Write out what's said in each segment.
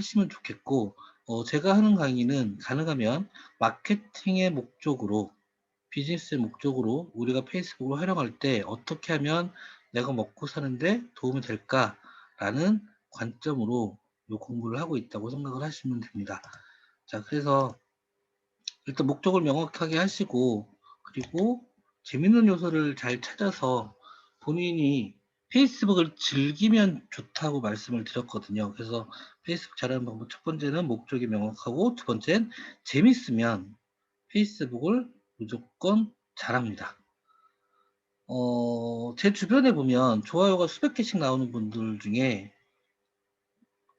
하시면 좋겠고, 제가 하는 강의는 가능하면 마케팅의 목적으로, 비즈니스의 목적으로 우리가 페이스북을 활용할 때 어떻게 하면 내가 먹고 사는데 도움이 될까라는 관점으로 요 공부를 하고 있다고 생각을 하시면 됩니다. 자, 그래서 일단 목적을 명확하게 하시고, 그리고 재밌는 요소를 잘 찾아서 본인이 페이스북을 즐기면 좋다고 말씀을 드렸거든요. 그래서 페이스북 잘하는 방법 첫 번째는 목적이 명확하고, 두 번째는 재밌으면 페이스북을 무조건 잘합니다. 제 주변에 보면 좋아요가 수백 개씩 나오는 분들 중에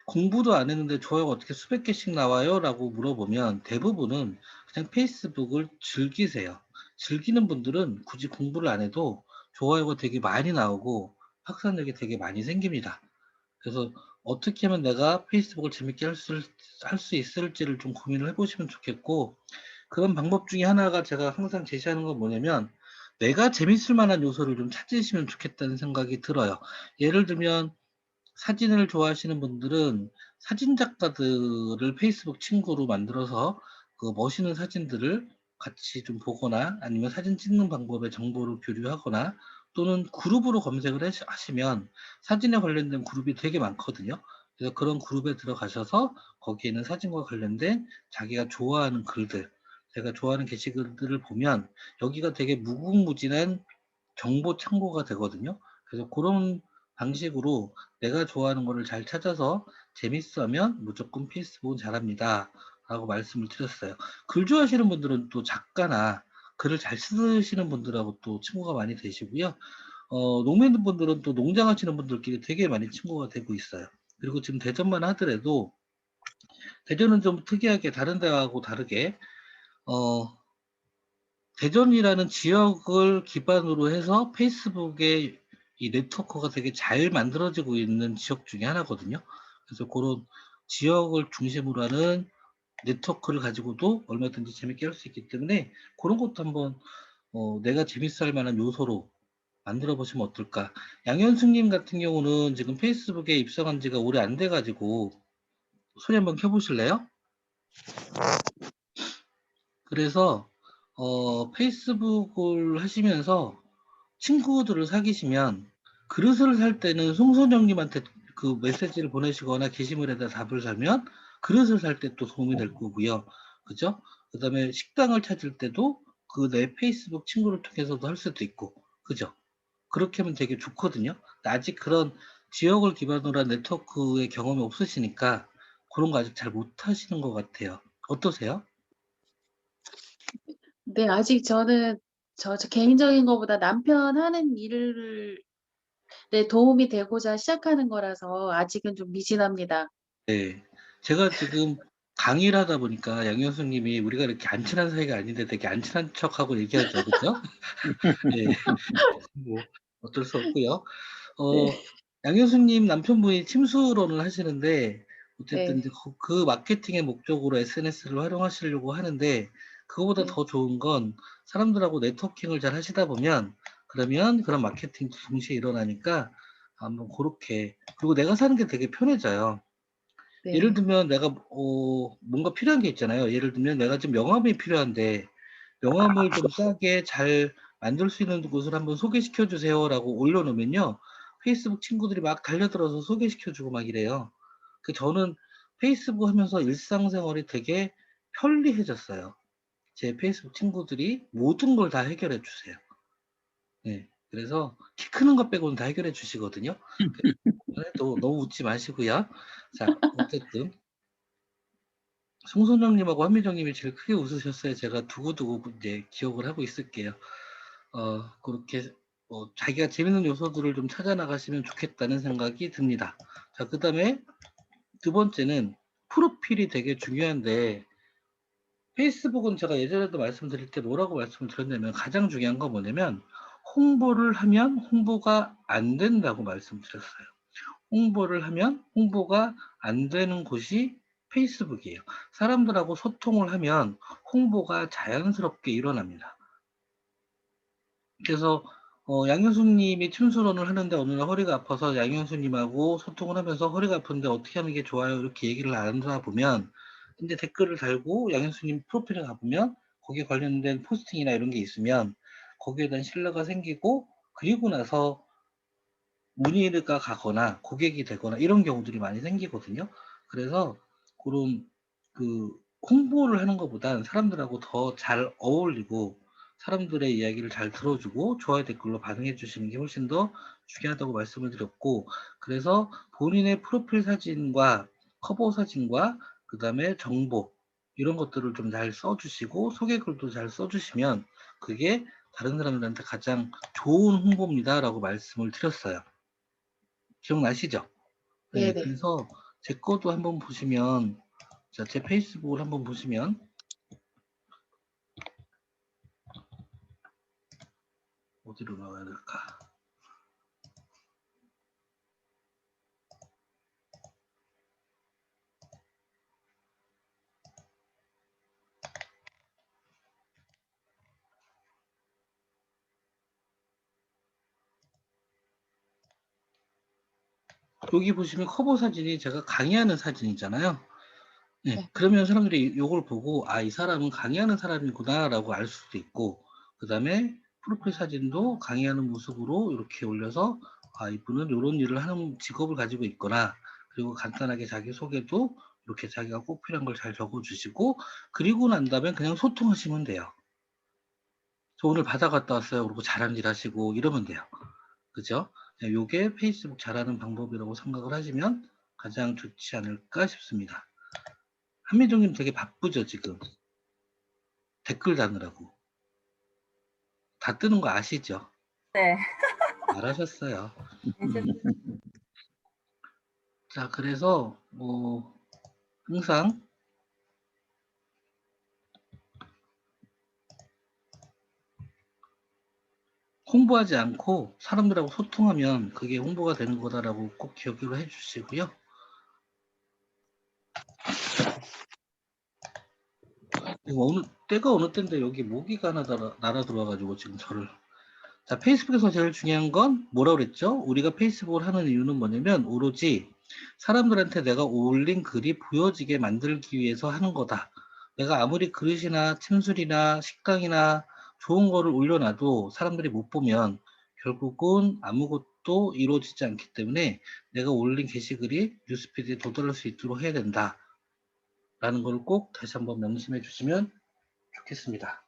공부도 안 했는데 좋아요가 어떻게 수백 개씩 나와요? 라고 물어보면 대부분은 그냥 페이스북을 즐기세요. 즐기는 분들은 굳이 공부를 안 해도 좋아요가 되게 많이 나오고 확산력이 되게 많이 생깁니다. 그래서 어떻게 하면 내가 페이스북을 재밌게 할 수 있을지를 좀 고민을 해보시면 좋겠고, 그런 방법 중에 하나가 제가 항상 제시하는 건 뭐냐면, 내가 재밌을 만한 요소를 좀 찾으시면 좋겠다는 생각이 들어요. 예를 들면 사진을 좋아하시는 분들은 사진 작가들을 페이스북 친구로 만들어서 그 멋있는 사진들을 같이 좀 보거나, 아니면 사진 찍는 방법의 정보를 교류하거나, 또는 그룹으로 검색을 하시면 사진에 관련된 그룹이 되게 많거든요. 그래서 그런 그룹에 들어가셔서 거기에는 사진과 관련된 자기가 좋아하는 글들, 제가 좋아하는 게시글들을 보면 여기가 되게 무궁무진한 정보 창고가 되거든요. 그래서 그런 방식으로 내가 좋아하는 거를 잘 찾아서 재밌으면 무조건 페이스북은 잘합니다 라고 말씀을 드렸어요. 글 좋아하시는 분들은 또 작가나 글을 잘 쓰시는 분들하고 또 친구가 많이 되시고요. 농민분들은 또 농장하시는 분들끼리 되게 많이 친구가 되고 있어요. 그리고 지금 대전만 하더라도, 대전은 좀 특이하게 다른 데하고 다르게 어, 대전이라는 지역을 기반으로 해서 페이스북에 이 네트워크가 되게 잘 만들어지고 있는 지역 중에 하나거든요. 그래서 그런 지역을 중심으로 하는 네트워크를 가지고도 얼마든지 재밌게 할 수 있기 때문에 그런 것도 한번 내가 재밌어 할 만한 요소로 만들어 보시면 어떨까. 양현숙님 같은 경우는 지금 페이스북에 입성한 지가 오래 안 돼가지고 소리 한번 켜보실래요? 그래서 페이스북을 하시면서 친구들을 사귀시면 그릇을 살 때는 송선영님한테 그 메시지를 보내시거나 게시물에다 답을 달면 그릇을 살 때 또 도움이 될 거고요. 그죠? 그 다음에 식당을 찾을 때도 그 내 페이스북 친구를 통해서도 할 수도 있고, 그죠? 그렇게 하면 되게 좋거든요. 아직 그런 지역을 기반으로 한 네트워크의 경험이 없으시니까 그런 거 아직 잘 못하시는 것 같아요. 어떠세요? 네, 아직 저는 저 개인적인 것보다 남편 하는 일을 네, 도움이 되고자 시작하는 거라서 아직은 좀 미진합니다. 네. 제가 지금 강의를 하다 보니까 양현수님이 우리가 이렇게 안 친한 사이가 아닌데 되게 안 친한 척하고 얘기하죠. 그죠? 예. 뭐, 어쩔 수 없고요. 네, 어, 양현수님 남편분이 침수론을 하시는데, 어쨌든 네, 이제 그 마케팅의 목적으로 SNS를 활용하시려고 하는데, 그거보다 네, 더 좋은 건 사람들하고 네트워킹을 잘 하시다 보면, 그러면 그런 마케팅도 동시에 일어나니까, 한번 그렇게, 그리고 내가 사는 게 되게 편해져요. 예를 네, 들면 내가 뭔가 필요한 게 있잖아요. 예를 들면 내가 지금 명함이 필요한데 명함을 좀 싸게 잘 만들 수 있는 곳을 한번 소개시켜 주세요라고 올려놓으면요. 페이스북 친구들이 막 달려들어서 소개시켜 주고 막 이래요. 저는 페이스북 하면서 일상생활이 되게 편리해졌어요. 제 페이스북 친구들이 모든 걸 다 해결해 주세요. 네. 그래서 키 크는 것 빼고는 다 해결해 주시거든요. 그래도 너무 웃지 마시고요. 자, 어쨌든 송선영님하고 한미정님이 제일 크게 웃으셨어요. 제가 두고두고 이제 기억을 하고 있을게요. 그렇게 자기가 재밌는 요소들을 좀 찾아 나가시면 좋겠다는 생각이 듭니다. 자, 그 다음에 두 번째는 프로필이 되게 중요한데, 페이스북은 제가 예전에도 말씀드릴 때 뭐라고 말씀을 드렸냐면, 가장 중요한 건 뭐냐면 홍보를 하면 홍보가 안 된다고 말씀드렸어요. 홍보를 하면 홍보가 안 되는 곳이 페이스북이에요. 사람들하고 소통을 하면 홍보가 자연스럽게 일어납니다. 그래서 양현수님이 침수론을 하는데 어느 날 허리가 아파서 양현수님하고 소통을 하면서 허리가 아픈데 어떻게 하는 게 좋아요? 이렇게 얘기를 나누다 보면 이제 댓글을 달고 양현수님 프로필에 가보면 거기에 관련된 포스팅이나 이런 게 있으면 거기에 대한 신뢰가 생기고 그리고 나서 문의가 가거나 고객이 되거나 이런 경우들이 많이 생기거든요. 그래서 그런 그 홍보를 하는 것보단 사람들하고 더 잘 어울리고 사람들의 이야기를 잘 들어주고 좋아요 댓글로 반응해 주시는 게 훨씬 더 중요하다고 말씀을 드렸고, 그래서 본인의 프로필 사진과 커버 사진과 그 다음에 정보 이런 것들을 좀 잘 써주시고 소개글도 잘 써주시면 그게 다른 사람들한테 가장 좋은 홍보입니다 라고 말씀을 드렸어요. 기억나시죠? 네, 네네. 그래서 제 거도 한번 보시면, 자, 제 페이스북을 한번 보시면, 어디로 나와야 될까? 여기 보시면 커버 사진이 제가 강의하는 사진이잖아요. 네, 네. 그러면 사람들이 이걸 보고, 아, 이 사람은 강의하는 사람이구나, 라고 알 수도 있고, 그 다음에 프로필 사진도 강의하는 모습으로 이렇게 올려서, 아, 이분은 이런 일을 하는 직업을 가지고 있거나, 그리고 간단하게 자기 소개도 이렇게 자기가 꼭 필요한 걸 잘 적어주시고, 그리고 난 다음에 그냥 소통하시면 돼요. 저 오늘 바다 갔다 왔어요. 그리고 잘한 일 하시고 이러면 돼요. 그죠? 네, 요게 페이스북 잘하는 방법이라고 생각을 하시면 가장 좋지 않을까 싶습니다. 한미정님 되게 바쁘죠, 지금? 댓글 다느라고. 다 뜨는 거 아시죠? 네. 잘하셨어요. 이제 자, 그래서 항상 홍보하지 않고 사람들하고 소통하면 그게 홍보가 되는 거다라고 꼭 기억을 해주시고요. 때가 어느 때인데 여기 모기가 하나 날아 들어와가지고 지금 저를. 자, 페이스북에서 제일 중요한 건 뭐라고 그랬죠? 우리가 페이스북을 하는 이유는 뭐냐면 오로지 사람들한테 내가 올린 글이 보여지게 만들기 위해서 하는 거다. 내가 아무리 그릇이나 침술이나 식당이나 좋은 거를 올려놔도 사람들이 못 보면 결국은 아무것도 이루어지지 않기 때문에 내가 올린 게시글이 뉴스피드에 도달할 수 있도록 해야 된다. 라는 걸 꼭 다시 한번 명심해 주시면 좋겠습니다.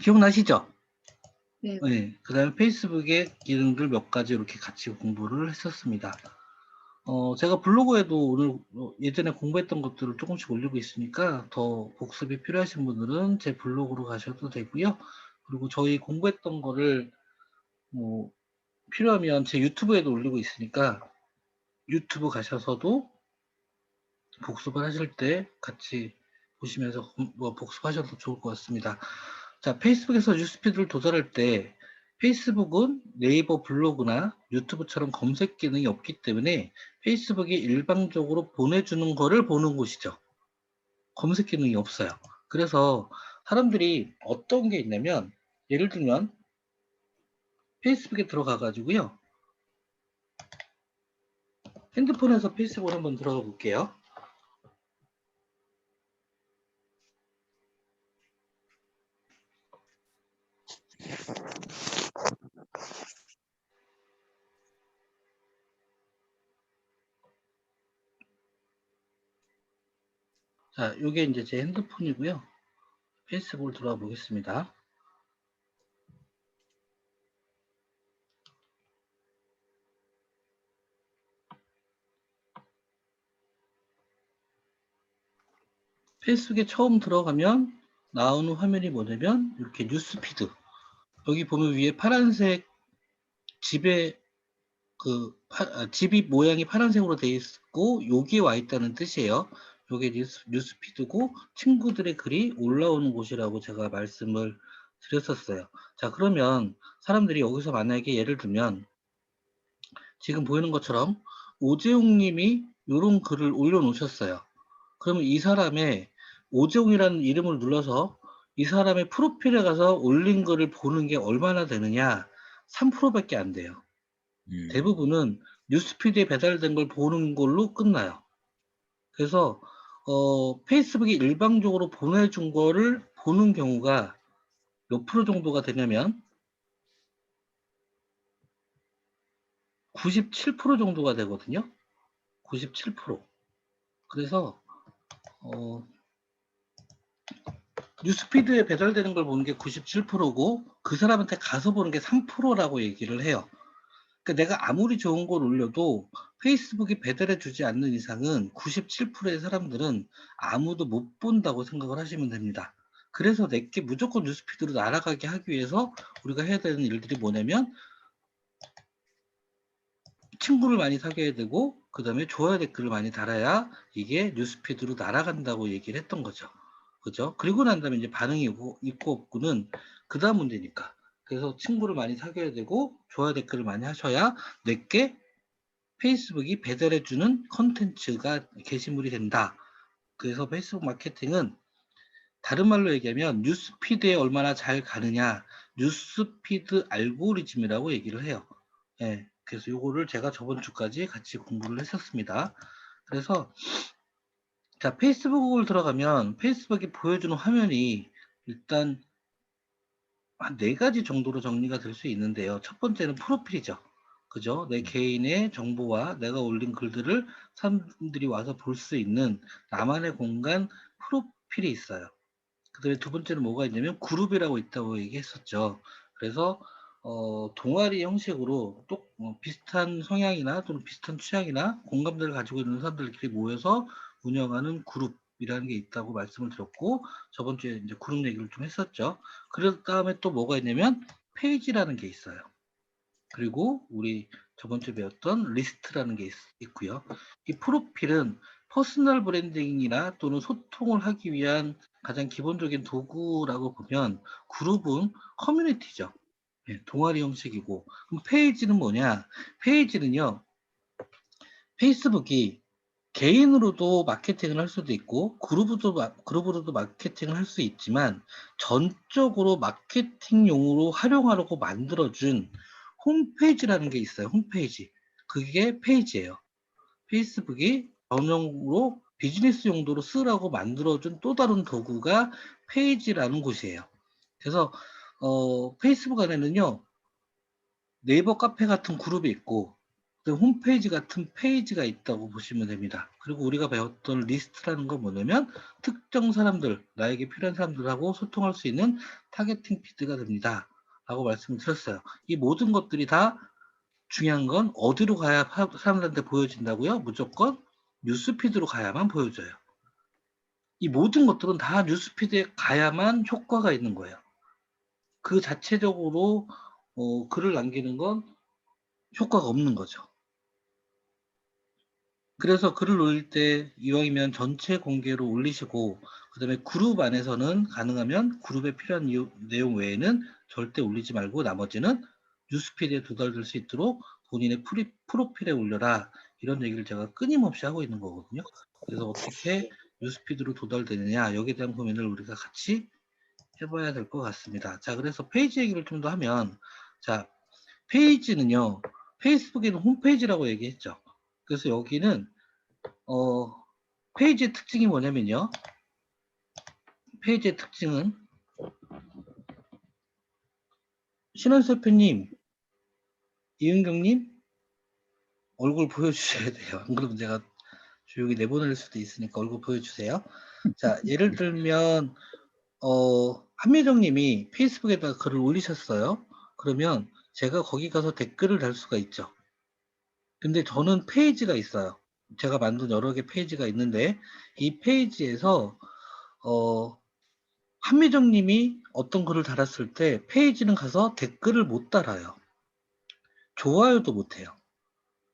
기억나시죠? 네. 네, 그 다음에 페이스북의 기능들 몇 가지 이렇게 같이 공부를 했었습니다. 제가 블로그에도 오늘 예전에 공부했던 것들을 조금씩 올리고 있으니까 더 복습이 필요하신 분들은 제 블로그로 가셔도 되고요. 그리고 저희 공부했던 거를 뭐 필요하면 제 유튜브에도 올리고 있으니까 유튜브 가셔서도 복습을 하실 때 같이 보시면서 복습하셔도 좋을 것 같습니다. 자, 페이스북에서 뉴스피드를 도달할 때 페이스북은 네이버 블로그나 유튜브처럼 검색 기능이 없기 때문에 페이스북이 일방적으로 보내주는 거를 보는 곳이죠. 검색 기능이 없어요. 그래서 사람들이 어떤 게 있냐면 예를 들면 페이스북에 들어가 가지고요. 핸드폰에서 페이스북을 한번 들어가 볼게요. 자, 이게 이제 제 핸드폰이고요. 페이스북을 들어가 보겠습니다. 페이스북에 처음 들어가면 나오는 화면이 뭐냐면 이렇게 뉴스피드, 여기 보면 위에 파란색 집에 집이 모양이 파란색으로 되어 있고 여기에 와 있다는 뜻이에요. 이게 뉴스피드고 친구들의 글이 올라오는 곳이라고 제가 말씀을 드렸었어요. 자, 그러면 사람들이 여기서 만약에 예를 들면 지금 보이는 것처럼 오재용 님이 이런 글을 올려놓으셨어요. 그러면 이 사람의 오재용이라는 이름을 눌러서 이 사람의 프로필에 가서 올린 글을 보는 게 얼마나 되느냐? 3%밖에 안 돼요. 대부분은 뉴스피드에 배달된 걸 보는 걸로 끝나요. 그래서 페이스북이 일방적으로 보내준 거를 보는 경우가 몇 프로 정도가 되냐면 97% 정도가 되거든요. 97%. 그래서 뉴스피드에 배달되는 걸 보는 게 97%고 그 사람한테 가서 보는 게 3%라고 얘기를 해요. 그러니까 내가 아무리 좋은 걸 올려도 페이스북이 배달해 주지 않는 이상은 97%의 사람들은 아무도 못 본다고 생각을 하시면 됩니다. 그래서 내게 무조건 뉴스피드로 날아가게 하기 위해서 우리가 해야 되는 일들이 뭐냐면 친구를 많이 사귀어야 되고 그 다음에 좋아요 댓글을 많이 달아야 이게 뉴스피드로 날아간다고 얘기를 했던 거죠. 그죠? 그리고 난 다음에 이제 반응이 있고 없고는 그 다음 문제니까. 그래서 친구를 많이 사귀어야 되고 좋아요 댓글을 많이 하셔야 내게 페이스북이 배달해주는 컨텐츠가 게시물이 된다. 그래서 페이스북 마케팅은 다른 말로 얘기하면 뉴스피드에 얼마나 잘 가느냐, 뉴스피드 알고리즘이라고 얘기를 해요. 예, 그래서 요거를 제가 저번 주까지 같이 공부를 했었습니다. 그래서 자, 페이스북을 들어가면 페이스북이 보여주는 화면이 일단 한 4가지 정도로 정리가 될 수 있는데요. 첫 번째는 프로필이죠. 그죠? 내 개인의 정보와 내가 올린 글들을 사람들이 와서 볼 수 있는 나만의 공간 프로필이 있어요. 그 다음에 두 번째는 뭐가 있냐면 그룹이라고 있다고 얘기했었죠. 그래서 동아리 형식으로 또 비슷한 성향이나 또는 비슷한 취향이나 공감대를 가지고 있는 사람들끼리 모여서 운영하는 그룹이라는 게 있다고 말씀을 드렸고 저번 주에 이제 그룹 얘기를 좀 했었죠. 그 다음에 또 뭐가 있냐면 페이지라는 게 있어요. 그리고 우리 저번 주에 배웠던 리스트라는 게 있고요. 이 프로필은 퍼스널 브랜딩이나 또는 소통을 하기 위한 가장 기본적인 도구라고 보면 그룹은 커뮤니티죠. 예, 동아리 형식이고 그럼 페이지는 뭐냐? 페이지는요. 페이스북이 개인으로도 마케팅을 할 수도 있고 그룹으로도 마케팅을 할 수 있지만 전적으로 마케팅용으로 활용하려고 만들어준 홈페이지라는 게 있어요. 홈페이지. 그게 페이지예요. 페이스북이 전용으로 비즈니스 용도로 쓰라고 만들어준 또 다른 도구가 페이지라는 곳이에요. 그래서 페이스북 안에는요. 네이버 카페 같은 그룹이 있고 홈페이지 같은 페이지가 있다고 보시면 됩니다. 그리고 우리가 배웠던 리스트라는 건 뭐냐면 특정 사람들, 나에게 필요한 사람들하고 소통할 수 있는 타겟팅 피드가 됩니다. 라고 말씀을 드렸어요. 이 모든 것들이 다 중요한 건 어디로 가야 사람들한테 보여진다고요? 무조건 뉴스피드로 가야만 보여져요. 이 모든 것들은 다 뉴스피드에 가야만 효과가 있는 거예요. 그 자체적으로 글을 남기는 건 효과가 없는 거죠. 그래서 글을 올릴 때 이왕이면 전체 공개로 올리시고 그다음에 그룹 안에서는 가능하면 그룹에 필요한 내용 외에는 절대 올리지 말고 나머지는 뉴스피드에 도달될 수 있도록 본인의 프로필에 올려라 이런 얘기를 제가 끊임없이 하고 있는 거거든요. 그래서 어떻게 뉴스피드로 도달되느냐 여기에 대한 고민을 우리가 같이 해봐야 될 것 같습니다. 자, 그래서 페이지 얘기를 좀 더 하면 자, 페이지는요. 페이스북에는 홈페이지라고 얘기했죠. 그래서 여기는 페이지의 특징이 뭐냐면요. 페이지의 특징은 신원설표님, 이은경님 얼굴 보여주셔야 돼요. 안 그러면 제가 조용히 내보낼 수도 있으니까 얼굴 보여주세요. 자, 예를 들면 한미정님이 페이스북에다가 글을 올리셨어요. 그러면 제가 거기 가서 댓글을 달 수가 있죠. 근데 저는 페이지가 있어요. 제가 만든 여러 개 페이지가 있는데 이 페이지에서 한미정 님이 어떤 글을 달았을 때 페이지는 가서 댓글을 못 달아요. 좋아요도 못 해요.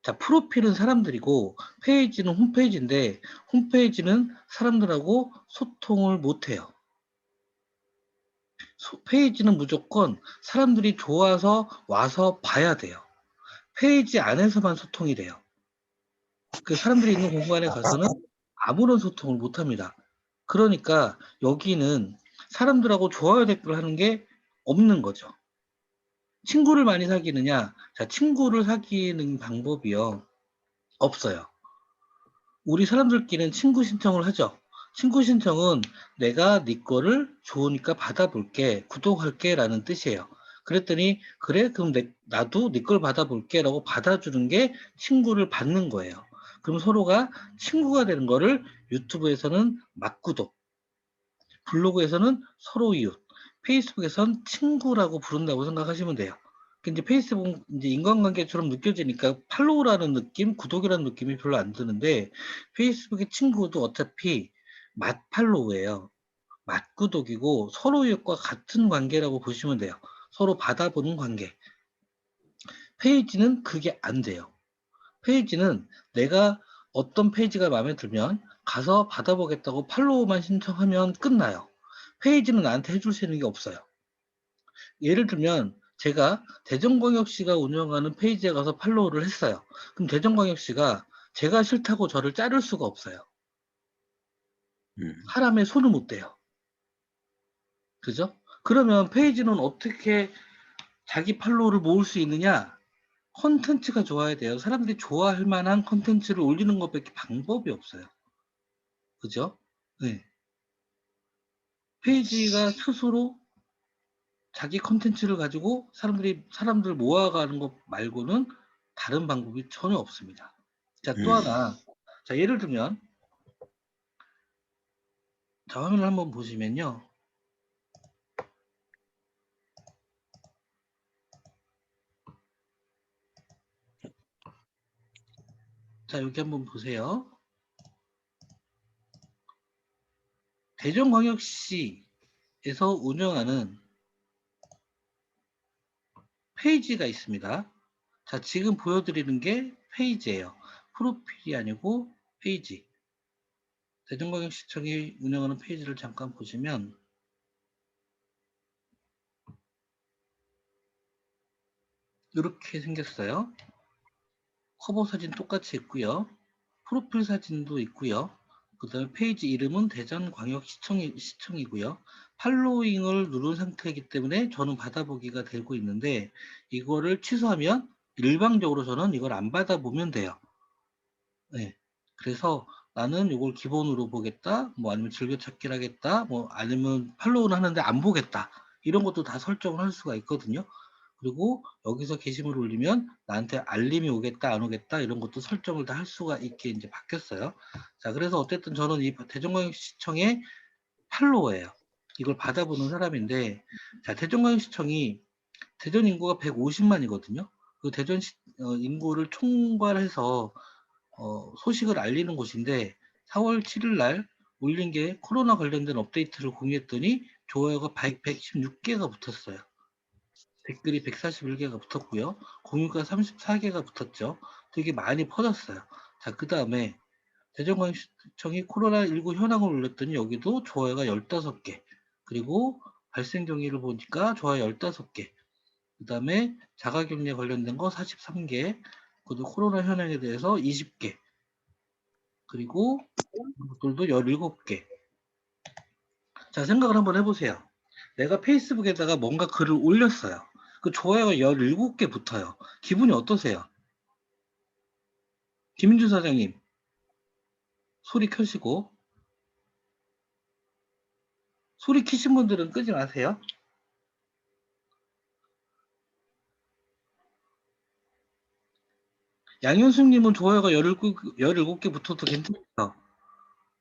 자, 프로필은 사람들이고 페이지는 홈페이지인데 홈페이지는 사람들하고 소통을 못 해요. 페이지는 무조건 사람들이 좋아서 와서 봐야 돼요. 페이지 안에서만 소통이 돼요. 그 사람들이 있는 공간에 가서는 아무런 소통을 못 합니다. 그러니까 여기는 사람들하고 좋아요 댓글 하는 게 없는 거죠. 친구를 많이 사귀느냐? 자, 친구를 사귀는 방법이요. 없어요. 우리 사람들끼리는 친구 신청을 하죠. 친구 신청은 내가 네 거를 좋으니까 받아볼게, 구독할게 라는 뜻이에요. 그랬더니 그래? 그럼 나도 네 걸 받아볼게 라고 받아주는 게 친구를 받는 거예요. 그럼 서로가 친구가 되는 거를 유튜브에서는 맞구독, 블로그에서는 서로 이웃, 페이스북에서는 친구라고 부른다고 생각하시면 돼요. 근데 페이스북 이제 인간관계처럼 느껴지니까 팔로우라는 느낌, 구독이라는 느낌이 별로 안 드는데 페이스북의 친구도 어차피 맞팔로우예요. 맞구독이고 서로 이웃과 같은 관계라고 보시면 돼요. 서로 받아보는 관계. 페이지는 그게 안 돼요. 페이지는 내가 어떤 페이지가 마음에 들면 가서 받아보겠다고 팔로우만 신청하면 끝나요. 페이지는 나한테 해줄 수 있는 게 없어요. 예를 들면 제가 대전광역시가 운영하는 페이지에 가서 팔로우를 했어요. 그럼 대전광역시가 제가 싫다고 저를 자를 수가 없어요. 사람의 손을 못 대요. 그죠? 그러면 페이지는 어떻게 자기 팔로우를 모을 수 있느냐? 컨텐츠가 좋아야 돼요. 사람들이 좋아할 만한 컨텐츠를 올리는 것밖에 방법이 없어요. 그죠? 네. 페이지가 스스로 자기 컨텐츠를 가지고 사람들 모아가는 것 말고는 다른 방법이 전혀 없습니다. 자, 또 하나. 자, 예를 들면, 자, 화면을 한번 보시면요. 자, 여기 한번 보세요. 대전광역시에서 운영하는 페이지가 있습니다. 자, 지금 보여드리는 게 페이지예요. 프로필이 아니고 페이지. 대전광역시청이 운영하는 페이지를 잠깐 보시면 이렇게 생겼어요. 커버 사진 똑같이 있고요. 프로필 사진도 있고요. 그 다음에 페이지 이름은 대전광역시청이고요. 팔로잉을 누른 상태이기 때문에 저는 받아보기가 되고 있는데 이거를 취소하면 일방적으로 저는 이걸 안 받아보면 돼요. 네. 그래서 나는 이걸 기본으로 보겠다, 뭐 아니면 즐겨찾기를 하겠다, 뭐 아니면 팔로우를 하는데 안 보겠다. 이런 것도 다 설정을 할 수가 있거든요. 그리고 여기서 게시물을 올리면 나한테 알림이 오겠다, 안 오겠다, 이런 것도 설정을 다 할 수가 있게 이제 바뀌었어요. 자, 그래서 어쨌든 저는 이 대전광역시청의 팔로워예요. 이걸 받아보는 사람인데, 자, 대전광역시청이 대전 인구가 150만이거든요. 그 대전 인구를 총괄해서 소식을 알리는 곳인데 4월 7일 날 올린 게 코로나 관련된 업데이트를 공유했더니 좋아요가 116개가 붙었어요. 댓글이 141개가 붙었고요. 공유가 34개가 붙었죠. 되게 많이 퍼졌어요. 자, 그 다음에 대전광역시청이 코로나19 현황을 올렸더니 여기도 좋아요가 15개. 그리고 발생 경위를 보니까 좋아요 15개. 그 다음에 자가격리 관련된 거 43개. 그리고 코로나 현황에 대해서 20개. 그리고 이것들도 17개. 자, 생각을 한번 해보세요. 내가 페이스북에다가 뭔가 글을 올렸어요. 그 좋아요가 17개 붙어요. 기분이 어떠세요? 김민주 사장님, 소리 켜시고. 소리 키신 분들은 끄지 마세요. 양현숙님은 좋아요가 17개 붙어도 괜찮아요.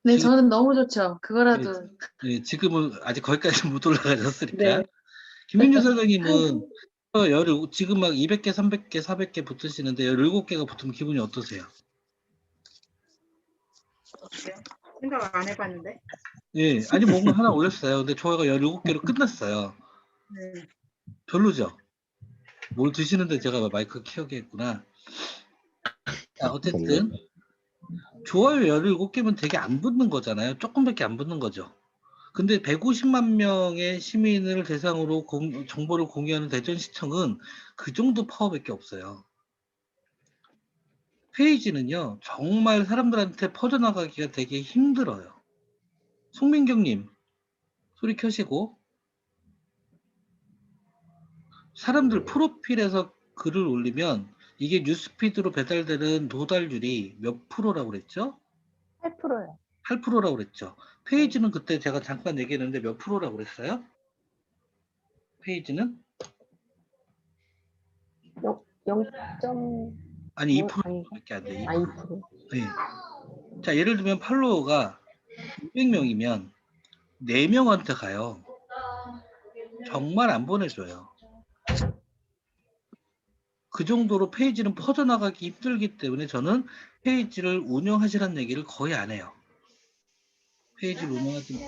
네, 지금, 저는 너무 좋죠. 네, 그거라도. 네, 지금은 아직 거기까지 못 올라가셨으니까. 네. 김민주 사장님은 지금 막 200개, 300개, 400개 붙으시는데 17개가 붙으면 기분이 어떠세요? 어때요? 생각 안 해봤는데. 예, 아니 뭔가 하나 올렸어요. 근데 좋아요가 17개로 끝났어요. 네. 별로죠? 뭘 드시는데 제가 마이크 켜게 했구나. 자, 어쨌든 좋아요 17개면 되게 안 붙는 거잖아요. 조금밖에 안 붙는 거죠. 근데 150만 명의 시민을 대상으로 정보를 공유하는 대전시청은 그 정도 파워밖에 없어요. 페이지는요, 정말 사람들한테 퍼져나가기가 되게 힘들어요. 송민경님, 소리 켜시고 사람들 프로필에서 글을 올리면 이게 뉴스피드로 배달되는 도달률이 몇 프로라고 그랬죠? 8%요. 8%라고 그랬죠. 페이지는 그때 제가 잠깐 얘기했는데 몇 프로라고 그랬어요? 페이지는? 0.5 아니 아니, 2%밖에 안 돼. 2%. 2%. 네. 자, 예를 들면 팔로워가 200명이면 4명한테 가요. 정말 안 보내줘요. 그 정도로 페이지는 퍼져나가기 힘들기 때문에 저는 페이지를 운영하시라는 얘기를 거의 안 해요. 페이지를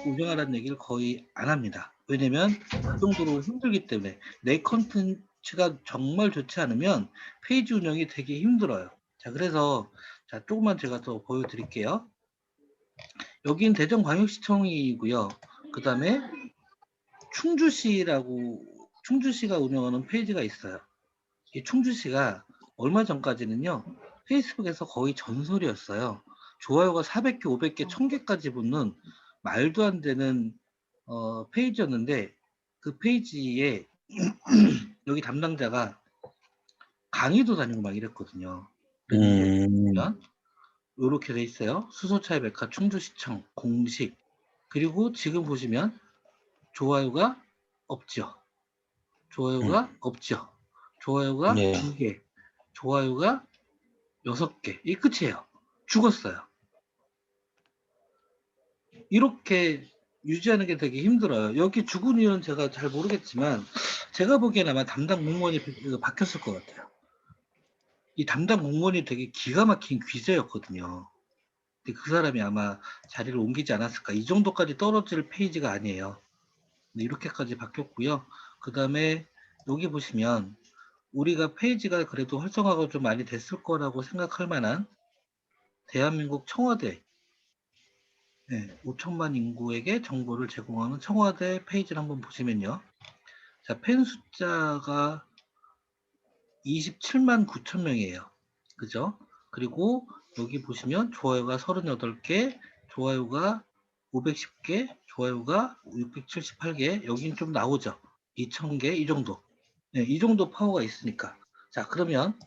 운영하라는 얘기를 거의 안 합니다. 왜냐면 그 정도로 힘들기 때문에 내 컨텐츠가 정말 좋지 않으면 페이지 운영이 되게 힘들어요. 자, 그래서 자, 조금만 제가 더 보여드릴게요. 여기는 대전광역시청이고요. 그 다음에 충주시가 운영하는 페이지가 있어요. 이 충주시가 얼마 전까지는요, 페이스북에서 거의 전설이었어요. 좋아요가 400개, 500개, 1000개까지 붙는 말도 안 되는 페이지였는데, 그 페이지에 여기 담당자가 강의도 다니고 막 이랬거든요. 이렇게 돼 있어요. 수소차의 메카 충주시청 공식. 그리고 지금 보시면 좋아요가 없죠. 좋아요가 없죠. 좋아요가 네. 2개, 좋아요가 6개. 이 끝이에요. 죽었어요. 이렇게 유지하는 게 되게 힘들어요. 여기 죽은 이유는 제가 잘 모르겠지만 제가 보기엔 아마 담당 공무원이 바뀌었을 것 같아요. 이 담당 공무원이 되게 기가 막힌 귀재였거든요. 근데 그 사람이 아마 자리를 옮기지 않았을까. 이 정도까지 떨어질 페이지가 아니에요. 이렇게까지 바뀌었고요. 그 다음에 여기 보시면 우리가 페이지가 그래도 활성화가 좀 많이 됐을 거라고 생각할 만한 대한민국 청와대 5천만 인구에게 정보를 제공하는 청와대 페이지를 한번 보시면요. 자, 팬 숫자가 27만 9천 명이에요. 그죠? 그리고 여기 보시면 좋아요가 38개, 좋아요가 510개, 좋아요가 678개, 여긴 좀 나오죠. 2000개, 이 정도. 네, 이 정도 파워가 있으니까. 자, 그러면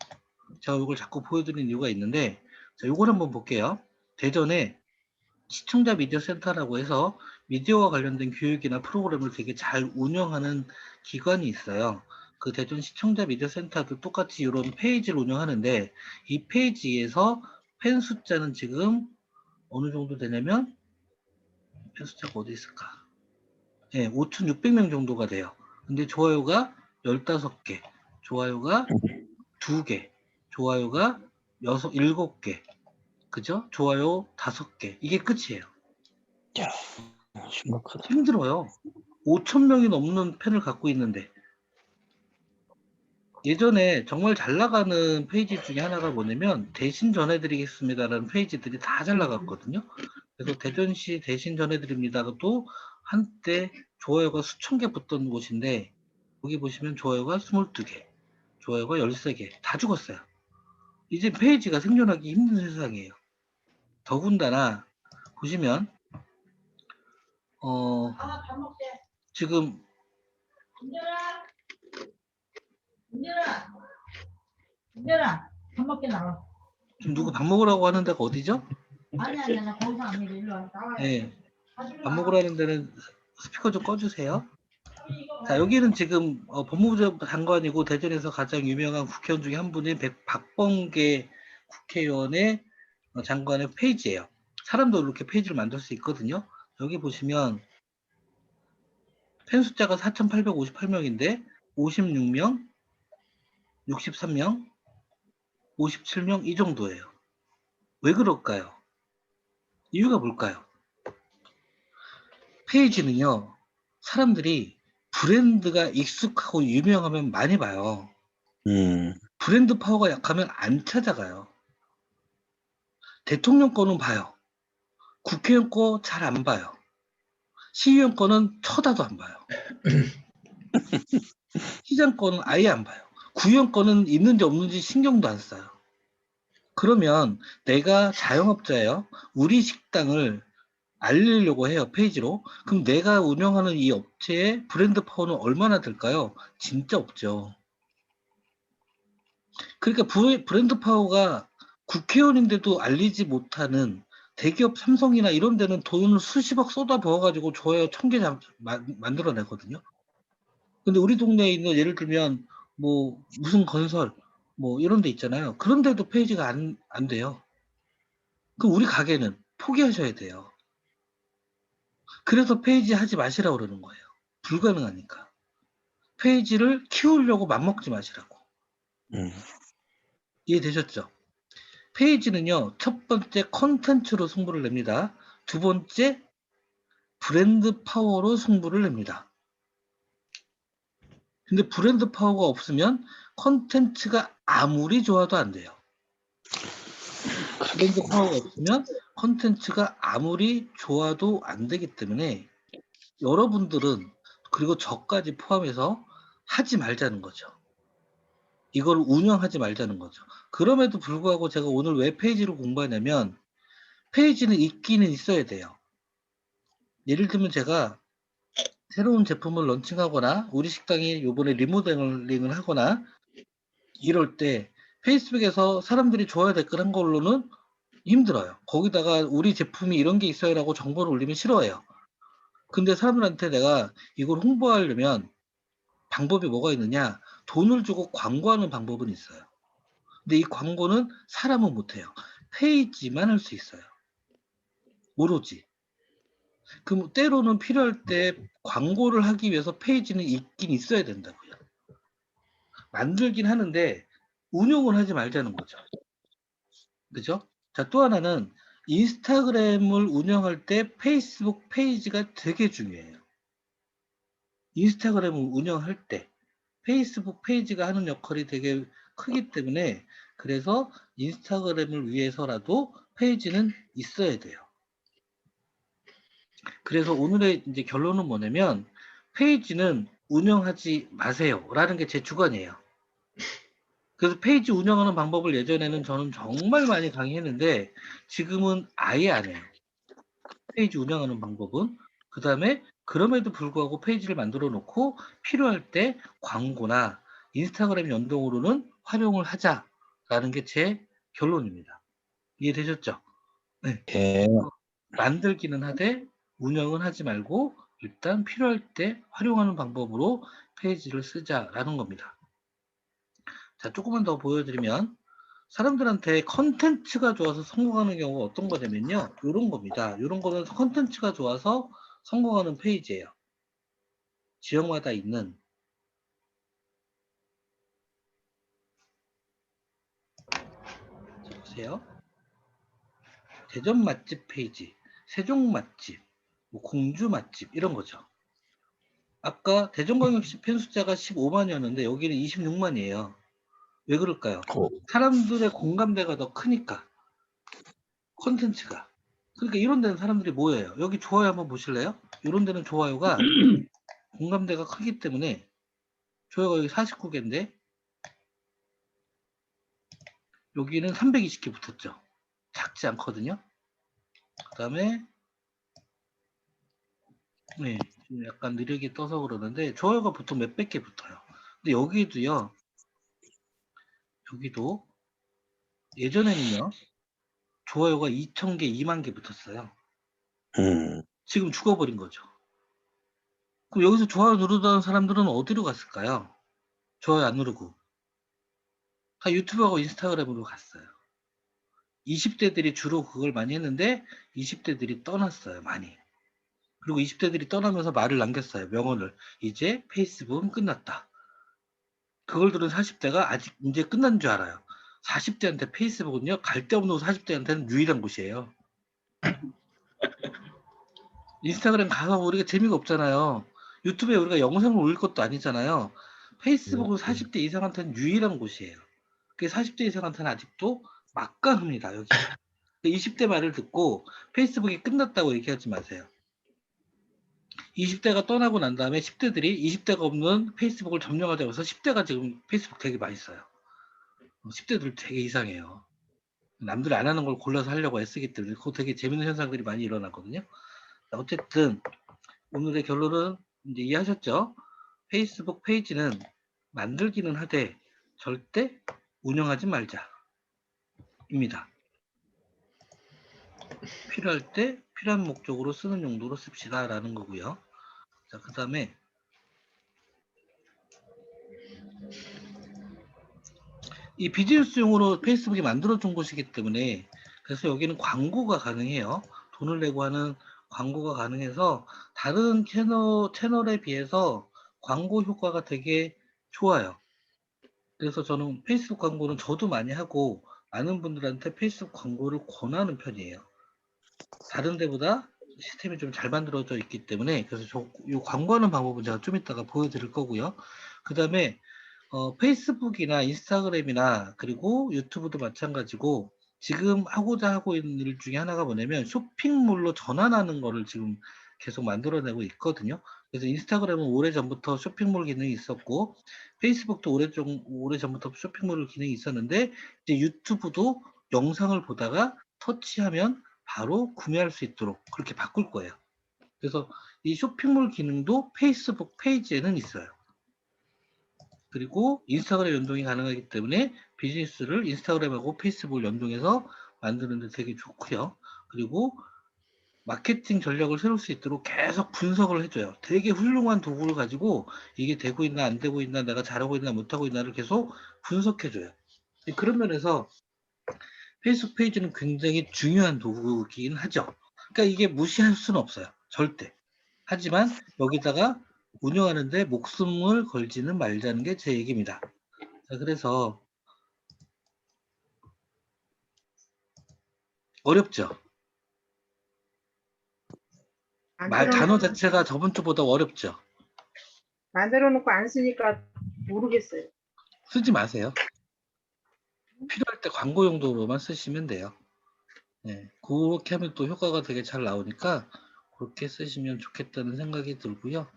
제가 이걸 자꾸 보여드리는 이유가 있는데, 자, 이걸 한번 볼게요. 대전에 시청자 미디어 센터라고 해서 미디어와 관련된 교육이나 프로그램을 되게 잘 운영하는 기관이 있어요. 그 대전 시청자 미디어 센터도 똑같이 이런 페이지를 운영하는데, 이 페이지에서 팬 숫자는 지금 어느 정도 되냐면, 팬 숫자가 어디 있을까? 네, 5,600명 정도가 돼요. 근데 좋아요가 15개, 좋아요가 2개, 좋아요가 7개, 그죠? 좋아요 5개. 이게 끝이에요. 야, 심각하다. 힘들어요. 5,000명이 넘는 팬을 갖고 있는데. 예전에 정말 잘 나가는 페이지 중에 하나가 뭐냐면 대신 전해드리겠습니다라는 페이지들이 다 잘 나갔거든요. 그래서 대전시 대신 전해드립니다가 또 한때 좋아요가 수천 개 붙던 곳인데, 여기 보시면 좋아요가 22개, 좋아요가 13개 다 죽었어요. 이제 페이지가 생존하기 힘든 세상이에요. 더군다나 보시면 지금 은별아, 밥 먹게 나와. 지금 누구 밥 먹으라고 하는 데가 어디죠? 아니, 나 거기서 안 해. 일로 와. 나와. 네, 밥 먹으라는 데는 스피커 좀 꺼주세요. 자, 여기는 지금 법무부 장관이고 대전에서 가장 유명한 국회의원 중에 한 분인 박범계 국회의원의 장관의 페이지예요. 사람도 이렇게 페이지를 만들 수 있거든요. 여기 보시면 팬 숫자가 4,858명인데 56명, 63명, 57명 이 정도예요. 왜 그럴까요? 이유가 뭘까요? 페이지는요, 사람들이 브랜드가 익숙하고 유명하면 많이 봐요. 브랜드 파워가 약하면 안 찾아가요. 대통령 거는 봐요. 국회의원 거 잘 안 봐요. 시의원 거는 쳐다도 안 봐요. 시장 거는 아예 안 봐요. 구의원 거는 있는지 없는지 신경도 안 써요. 그러면 내가 자영업자예요. 우리 식당을 알리려고 해요, 페이지로. 그럼 내가 운영하는 이 업체의 브랜드 파워는 얼마나 될까요? 진짜 없죠. 그러니까 브랜드 파워가 국회의원인데도 알리지 못하는 대기업 삼성이나 이런 데는 돈을 수십억 쏟아 부어가지고 좋아요 1000개 만들어내거든요. 근데 우리 동네에 있는 예를 들면 뭐 무슨 건설 뭐 이런 데 있잖아요. 그런 데도 페이지가 안 돼요. 그럼 우리 가게는 포기하셔야 돼요. 그래서 페이지 하지 마시라고 그러는 거예요. 불가능하니까. 페이지를 키우려고 맘먹지 마시라고. 이해되셨죠? 페이지는요, 첫 번째 컨텐츠로 승부를 냅니다. 두 번째 브랜드 파워로 승부를 냅니다. 근데 브랜드 파워가 없으면 컨텐츠가 아무리 좋아도 안 돼요. 브랜드 파워가 없으면 컨텐츠가 아무리 좋아도 안 되기 때문에 여러분들은 그리고 저까지 포함해서 하지 말자는 거죠. 이걸 운영하지 말자는 거죠. 그럼에도 불구하고 제가 오늘 왜 페이지를 공부하냐면 페이지는 있기는 있어야 돼요. 예를 들면 제가 새로운 제품을 런칭하거나 우리 식당이 요번에 리모델링을 하거나 이럴 때 페이스북에서 사람들이 좋아요 댓글 한 걸로는 힘들어요. 거기다가 우리 제품이 이런 게 있어요라고 정보를 올리면 싫어해요. 근데 사람들한테 내가 이걸 홍보하려면 방법이 뭐가 있느냐? 돈을 주고 광고하는 방법은 있어요. 근데 이 광고는 사람은 못해요. 페이지만 할 수 있어요. 오로지. 그럼 때로는 필요할 때 광고를 하기 위해서 페이지는 있긴 있어야 된다고요. 만들긴 하는데 운용을 하지 말자는 거죠. 그죠? 자, 또 하나는 인스타그램을 운영할 때 페이스북 페이지가 되게 중요해요. 인스타그램을 운영할 때 페이스북 페이지가 하는 역할이 되게 크기 때문에 그래서 인스타그램을 위해서라도 페이지는 있어야 돼요. 그래서 오늘의 이제 결론은 뭐냐면 페이지는 운영하지 마세요 라는 게 제 주관이에요. 그래서 페이지 운영하는 방법을 예전에는 저는 정말 많이 강의했는데 지금은 아예 안 해요. 페이지 운영하는 방법은. 그 다음에 그럼에도 불구하고 페이지를 만들어 놓고 필요할 때 광고나 인스타그램 연동으로는 활용을 하자라는 게 제 결론입니다. 이해되셨죠? 네. 예. 만들기는 하되 운영은 하지 말고 일단 필요할 때 활용하는 방법으로 페이지를 쓰자라는 겁니다. 자, 조금만 더 보여드리면 사람들한테 컨텐츠가 좋아서 성공하는 경우가 어떤 거냐면요. 이런 겁니다. 이런 거는 컨텐츠가 좋아서 성공하는 페이지예요. 지역마다 있는 자, 보세요. 대전 맛집 페이지, 세종 맛집, 뭐 공주 맛집 이런 거죠. 아까 대전광역시 팬 숫자가 15만이었는데 여기는 26만이에요. 왜 그럴까요? 사람들의 공감대가 더 크니까. 콘텐츠가. 그러니까 이런 데는 사람들이 뭐예요? 여기 좋아요 한번 보실래요? 이런 데는 좋아요가 공감대가 크기 때문에 좋아요가 여기 49개인데 여기는 320개 붙었죠. 작지 않거든요. 그 다음에 네, 지금 약간 느리게 떠서 그러는데 좋아요가 보통 몇백 개 붙어요. 근데 여기도요. 여기도 예전에는요. 좋아요가 2,000개, 2만 개 붙었어요. 지금 죽어버린 거죠. 그럼 여기서 좋아요 누르던 사람들은 어디로 갔을까요? 좋아요 안 누르고. 다 유튜브하고 인스타그램으로 갔어요. 20대들이 주로 그걸 많이 했는데 20대들이 떠났어요. 많이. 그리고 20대들이 떠나면서 말을 남겼어요. 명언을. 이제 페이스북은 끝났다. 그걸 들은 40대가 아직 이제 끝난 줄 알아요. 40대한테 페이스북은요. 갈 데 없는 40대한테는 유일한 곳이에요. 인스타그램 가서 우리가 재미가 없잖아요. 유튜브에 우리가 영상을 올릴 것도 아니잖아요. 페이스북은 40대 이상한테는 유일한 곳이에요. 그게 40대 이상한테는 아직도 막강합니다. 여기. 20대 말을 듣고 페이스북이 끝났다고 얘기하지 마세요. 20대가 떠나고 난 다음에 10대들이 20대가 없는 페이스북을 점령하자고 해서 10대가 지금 페이스북 되게 많이 써요. 10대들 되게 이상해요. 남들이 안 하는 걸 골라서 하려고 애쓰기 때문에 그거 되게 재밌는 현상들이 많이 일어나거든요. 자, 어쨌든 오늘의 결론은 이제 이해하셨죠? 페이스북 페이지는 만들기는 하되 절대 운영하지 말자 입니다. 필요할 때 필요한 목적으로 쓰는 용도로 씁시다 라는 거고요. 자, 그 다음에 이 비즈니스용으로 페이스북이 만들어준 곳이기 때문에 그래서 여기는 광고가 가능해요. 돈을 내고 하는 광고가 가능해서 다른 채널에 비해서 광고 효과가 되게 좋아요. 그래서 저는 페이스북 광고는 저도 많이 하고 많은 분들한테 페이스북 광고를 권하는 편이에요. 다른 데보다 시스템이 좀 잘 만들어져 있기 때문에 그래서 이 광고하는 방법은 제가 좀 이따가 보여드릴 거고요. 그 다음에 페이스북이나 인스타그램이나 그리고 유튜브도 마찬가지고 지금 하고자 하고 있는 일 중에 하나가 뭐냐면 쇼핑몰로 전환하는 거를 지금 계속 만들어내고 있거든요. 그래서 인스타그램은 오래전부터 쇼핑몰 기능이 있었고 페이스북도 오래전부터 쇼핑몰 기능이 있었는데 이제 유튜브도 영상을 보다가 터치하면 바로 구매할 수 있도록 그렇게 바꿀 거예요. 그래서 이 쇼핑몰 기능도 페이스북 페이지에는 있어요. 그리고 인스타그램 연동이 가능하기 때문에 비즈니스를 인스타그램하고 페이스북을 연동해서 만드는 데 되게 좋고요. 그리고 마케팅 전략을 세울 수 있도록 계속 분석을 해줘요. 되게 훌륭한 도구를 가지고 이게 되고 있나 안 되고 있나 내가 잘하고 있나 못하고 있나를 계속 분석해줘요. 그런 면에서 페이스북 페이지는 굉장히 중요한 도구이긴 하죠. 그러니까 이게 무시할 수는 없어요. 절대. 하지만 여기다가 운영하는데 목숨을 걸지는 말자는 게 제 얘기입니다. 자, 그래서 어렵죠. 단어 자체가 저번 주보다 어렵죠. 만들어 놓고 안 쓰니까 모르겠어요. 쓰지 마세요. 필요할 때 광고 용도로만 쓰시면 돼요. 네, 그렇게 하면 또 효과가 되게 잘 나오니까 그렇게 쓰시면 좋겠다는 생각이 들고요.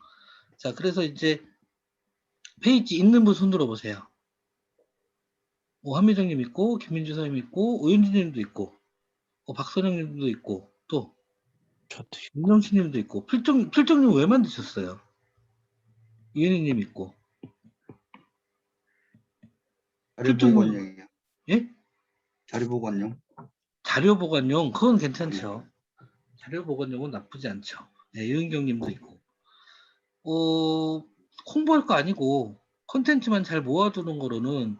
자, 그래서 이제 페이지 있는 분 손 들어보세요. 한미정님 있고, 김민주 선생님 있고, 오윤지님도 있고, 박선영님도 있고, 또 윤정신님도 있고, 필정님 왜 만드셨어요? 이은희님 있고. 자료 보관용이요. 예? 자료 보관용. 자료 보관용 그건 괜찮죠. 자료 보관용은 나쁘지 않죠. 네, 이은경님도 있고. 홍보할 거 아니고 컨텐츠만 잘 모아두는 거로는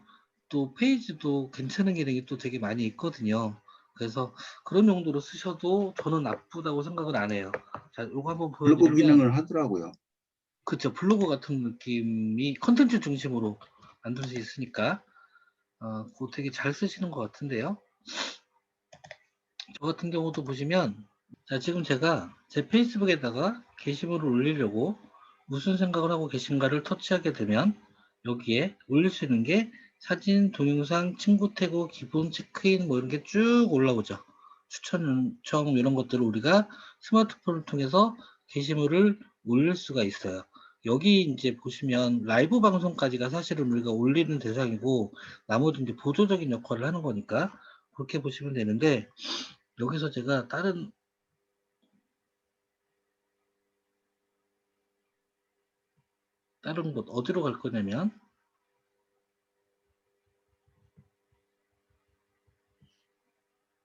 또 페이지도 괜찮은 기능이 또 되게 많이 있거든요. 그래서 그런 용도로 쓰셔도 저는 나쁘다고 생각은 안 해요. 자, 이거 한번 블로그 보여드리면 기능을 하더라고요. 그쵸, 블로그 같은 느낌이 컨텐츠 중심으로 만들 수 있으니까 그거 되게 잘 쓰시는 것 같은데요. 저 같은 경우도 보시면 자, 지금 제가 제 페이스북에다가 게시물을 올리려고 무슨 생각을 하고 계신가를 터치하게 되면 여기에 올릴 수 있는 게 사진, 동영상, 친구 태그, 기본 체크인 뭐 이런 게 쭉 올라오죠. 추천 요청 이런 것들을 우리가 스마트폰을 통해서 게시물을 올릴 수가 있어요. 여기 이제 보시면 라이브 방송까지가 사실은 우리가 올리는 대상이고 나머지 이제 보조적인 역할을 하는 거니까 그렇게 보시면 되는데 여기서 제가 다른 곳 어디로 갈 거냐면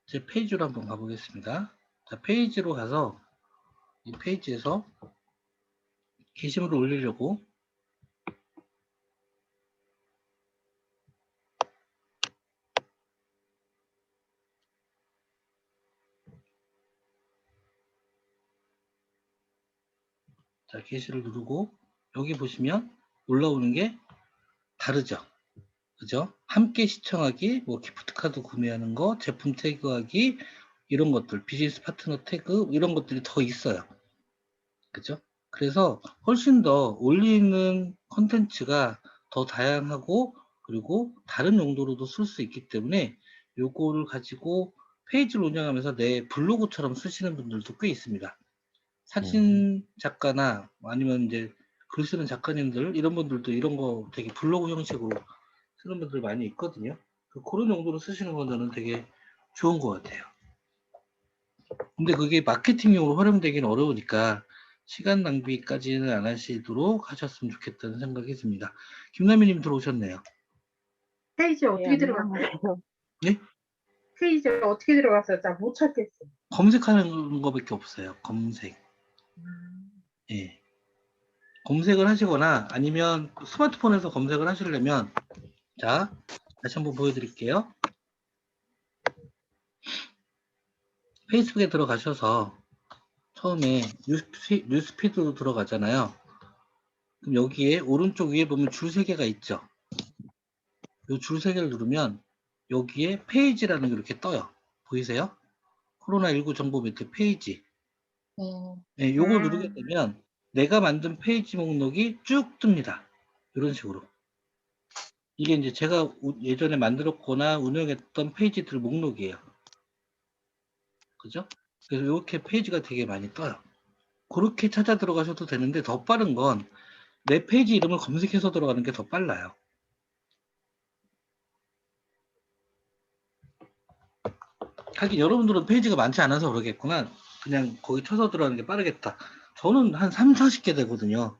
제 페이지로 한번 가보겠습니다. 자, 페이지로 가서 이 페이지에서 게시물을 올리려고 자, 게시를 누르고 여기 보시면 올라오는 게 다르죠. 그죠? 함께 시청하기, 뭐 기프트카드 구매하는 거, 제품 태그하기 이런 것들, 비즈니스 파트너 태그 이런 것들이 더 있어요. 그죠? 그래서 훨씬 더 올리는 컨텐츠가 더 다양하고 그리고 다른 용도로도 쓸 수 있기 때문에 요거를 가지고 페이지를 운영하면서 내 블로그처럼 쓰시는 분들도 꽤 있습니다. 사진 작가나 아니면 이제 글 쓰는 작가님들 이런 분들도 이런 거 되게 블로그 형식으로 쓰는 분들 많이 있거든요. 그런 용도로 쓰시는 건 저는 되게 좋은 것 같아요. 근데 그게 마케팅용으로 활용되기는 어려우니까 시간 낭비까지는 안 하시도록 하셨으면 좋겠다는 생각이 듭니다. 김남희님 들어오셨네요. 페이지 어떻게 네, 들어갔어요? 안녕하세요. 페이지 어떻게 들어갔어요? 잘 못 찾겠어요. 검색하는 거밖에 없어요. 검색. 예. 검색을 하시거나 아니면 스마트폰에서 검색을 하시려면 자, 다시 한번 보여드릴게요. 페이스북에 들어가셔서 처음에 뉴스피드로 들어가잖아요. 그럼 여기에 오른쪽 위에 보면 줄 3개가 있죠. 이 줄 3개를 누르면 여기에 페이지라는 게 이렇게 떠요. 보이세요? 코로나19 정보 매트 페이지. 네. 네, 요거 누르게 되면 내가 만든 페이지 목록이 쭉 뜹니다. 이런 식으로. 이게 이제 제가 예전에 만들었거나 운영했던 페이지들 목록이에요. 그죠? 그래서 이렇게 페이지가 되게 많이 떠요. 그렇게 찾아 들어가셔도 되는데 더 빠른 건 내 페이지 이름을 검색해서 들어가는 게 더 빨라요. 하긴 여러분들은 페이지가 많지 않아서 그러겠구나. 그냥 거기 쳐서 들어가는 게 빠르겠다. 저는 한 3, 40개 되거든요.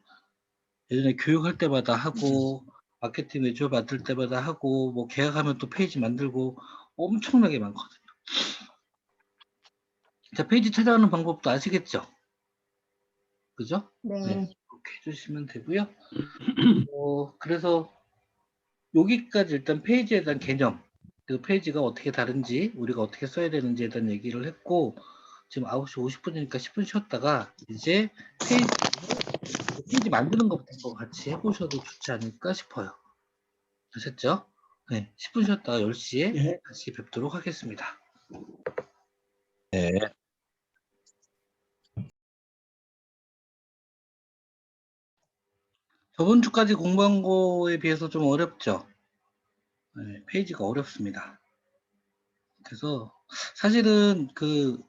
예전에 교육할 때마다 하고 마케팅 외주 맡을 때마다 하고 뭐 계약하면 또 페이지 만들고 엄청나게 많거든요. 자, 페이지 찾아가는 방법도 아시겠죠? 그죠? 네. 그렇게 해주시면 되고요. 그래서 여기까지 일단 페이지에 대한 개념, 그 페이지가 어떻게 다른지, 우리가 어떻게 써야 되는지에 대한 얘기를 했고, 지금 9시 50분이니까 10분 쉬었다가 이제 페이지 만드는 것부터 같이 해보셔도 좋지 않을까 싶어요. 아셨죠? 네, 10분 쉬었다가 10시에 예. 다시 뵙도록 하겠습니다. 네. 저번 주까지 공부한 거에 비해서 좀 어렵죠? 네, 페이지가 어렵습니다. 그래서 사실은 그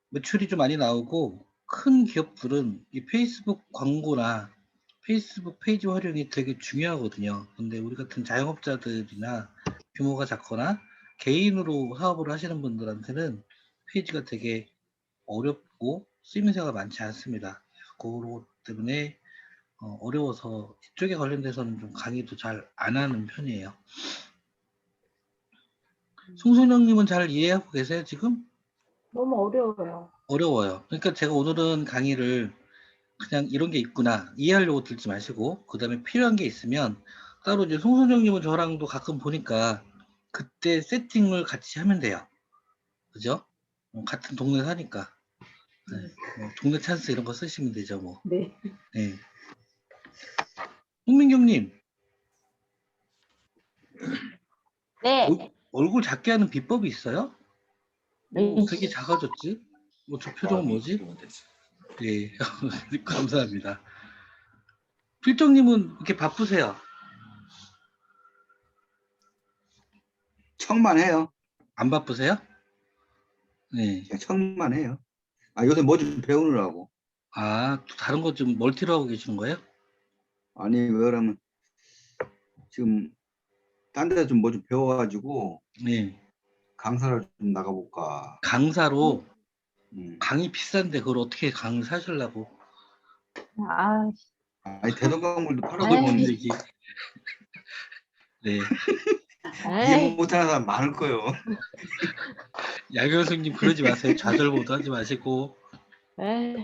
매출이 좀 많이 나오고 큰 기업들은 이 페이스북 광고나 페이스북 페이지 활용이 되게 중요하거든요. 근데 우리 같은 자영업자들이나 규모가 작거나 개인으로 사업을 하시는 분들한테는 페이지가 되게 어렵고 쓰임새가 많지 않습니다. 그것 때문에 어려워서 이쪽에 관련돼서는 좀 강의도 잘 안 하는 편이에요. 송선영님은 잘 이해하고 계세요, 지금? 너무 어려워요. 어려워요. 그러니까 제가 오늘은 강의를 그냥 이런 게 있구나 이해하려고 들지 마시고 그 다음에 필요한 게 있으면 따로 이제 송선영님은 저랑도 가끔 보니까 그때 세팅을 같이 하면 돼요. 그죠? 같은 동네 사니까 네, 뭐 동네 찬스 이런 거 쓰시면 되죠 뭐. 네. 네. 홍민경님 네. 얼굴 작게 하는 비법이 있어요? 네. 되게 작아졌지? 뭐 저 표정은 뭐지? 네, 감사합니다. 필정님은 이렇게 바쁘세요? 척만 해요. 안 바쁘세요? 네. 그냥 척만 해요. 아, 요새 뭐 좀 배우느라고. 아, 또 다른 거 좀 멀티로 하고 계시는 거예요? 아니, 왜 그러면 지금 딴 데서 좀 뭐 좀 배워가지고 네. 강사를 좀 나가볼까. 강사로 음. 강의 비싼데 그걸 어떻게 강의 사시려고? 아, 아니, 대동강물도 팔아서 에이. 보는데 얘기. 네. 이해 에이, 못하는 사람 많을 거예요. 양 교수님 그러지 마세요. 좌절보도 하지 마시고. 에이.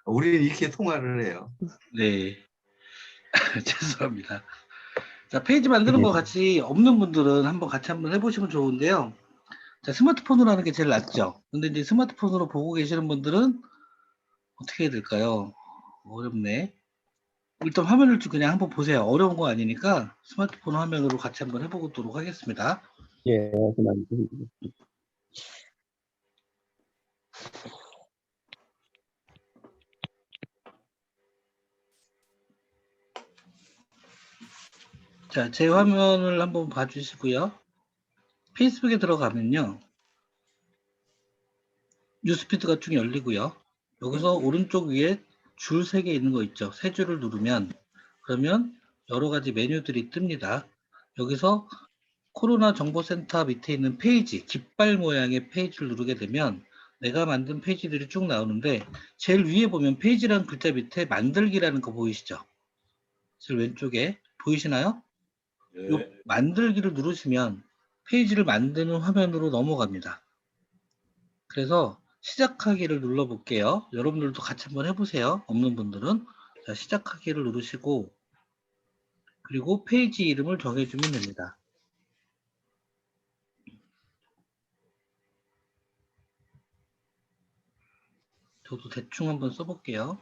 우리는 이렇게 통화를 해요. 네. 죄송합니다. 자, 페이지 만드는 거 같이 없는 분들은 같이 한번 해보시면 좋은데요. 자, 스마트폰으로 하는 게 제일 낫죠. 근데 이제 스마트폰으로 보고 계시는 분들은 어떻게 해야 될까요? 어렵네. 일단 화면을 좀 그냥 한번 보세요. 어려운 거 아니니까 스마트폰 화면으로 같이 한번 해보도록 하겠습니다. 예, 그만. 자, 제 화면을 한번 봐주시고요. 페이스북에 들어가면요. 뉴스피드가 쭉 열리고요. 여기서 오른쪽 위에 줄 3개 있는 거 있죠. 3줄을 누르면 그러면 여러 가지 메뉴들이 뜹니다. 여기서 코로나 정보센터 밑에 있는 페이지, 깃발 모양의 페이지를 누르게 되면 내가 만든 페이지들이 쭉 나오는데 제일 위에 보면 페이지라는 글자 밑에 만들기라는 거 보이시죠? 제일 왼쪽에 보이시나요? 요 만들기를 누르시면 페이지를 만드는 화면으로 넘어갑니다. 그래서 시작하기를 눌러볼게요. 여러분들도 같이 한번 해보세요. 없는 분들은. 자, 시작하기를 누르시고 그리고 페이지 이름을 정해주면 됩니다. 저도 대충 한번 써볼게요.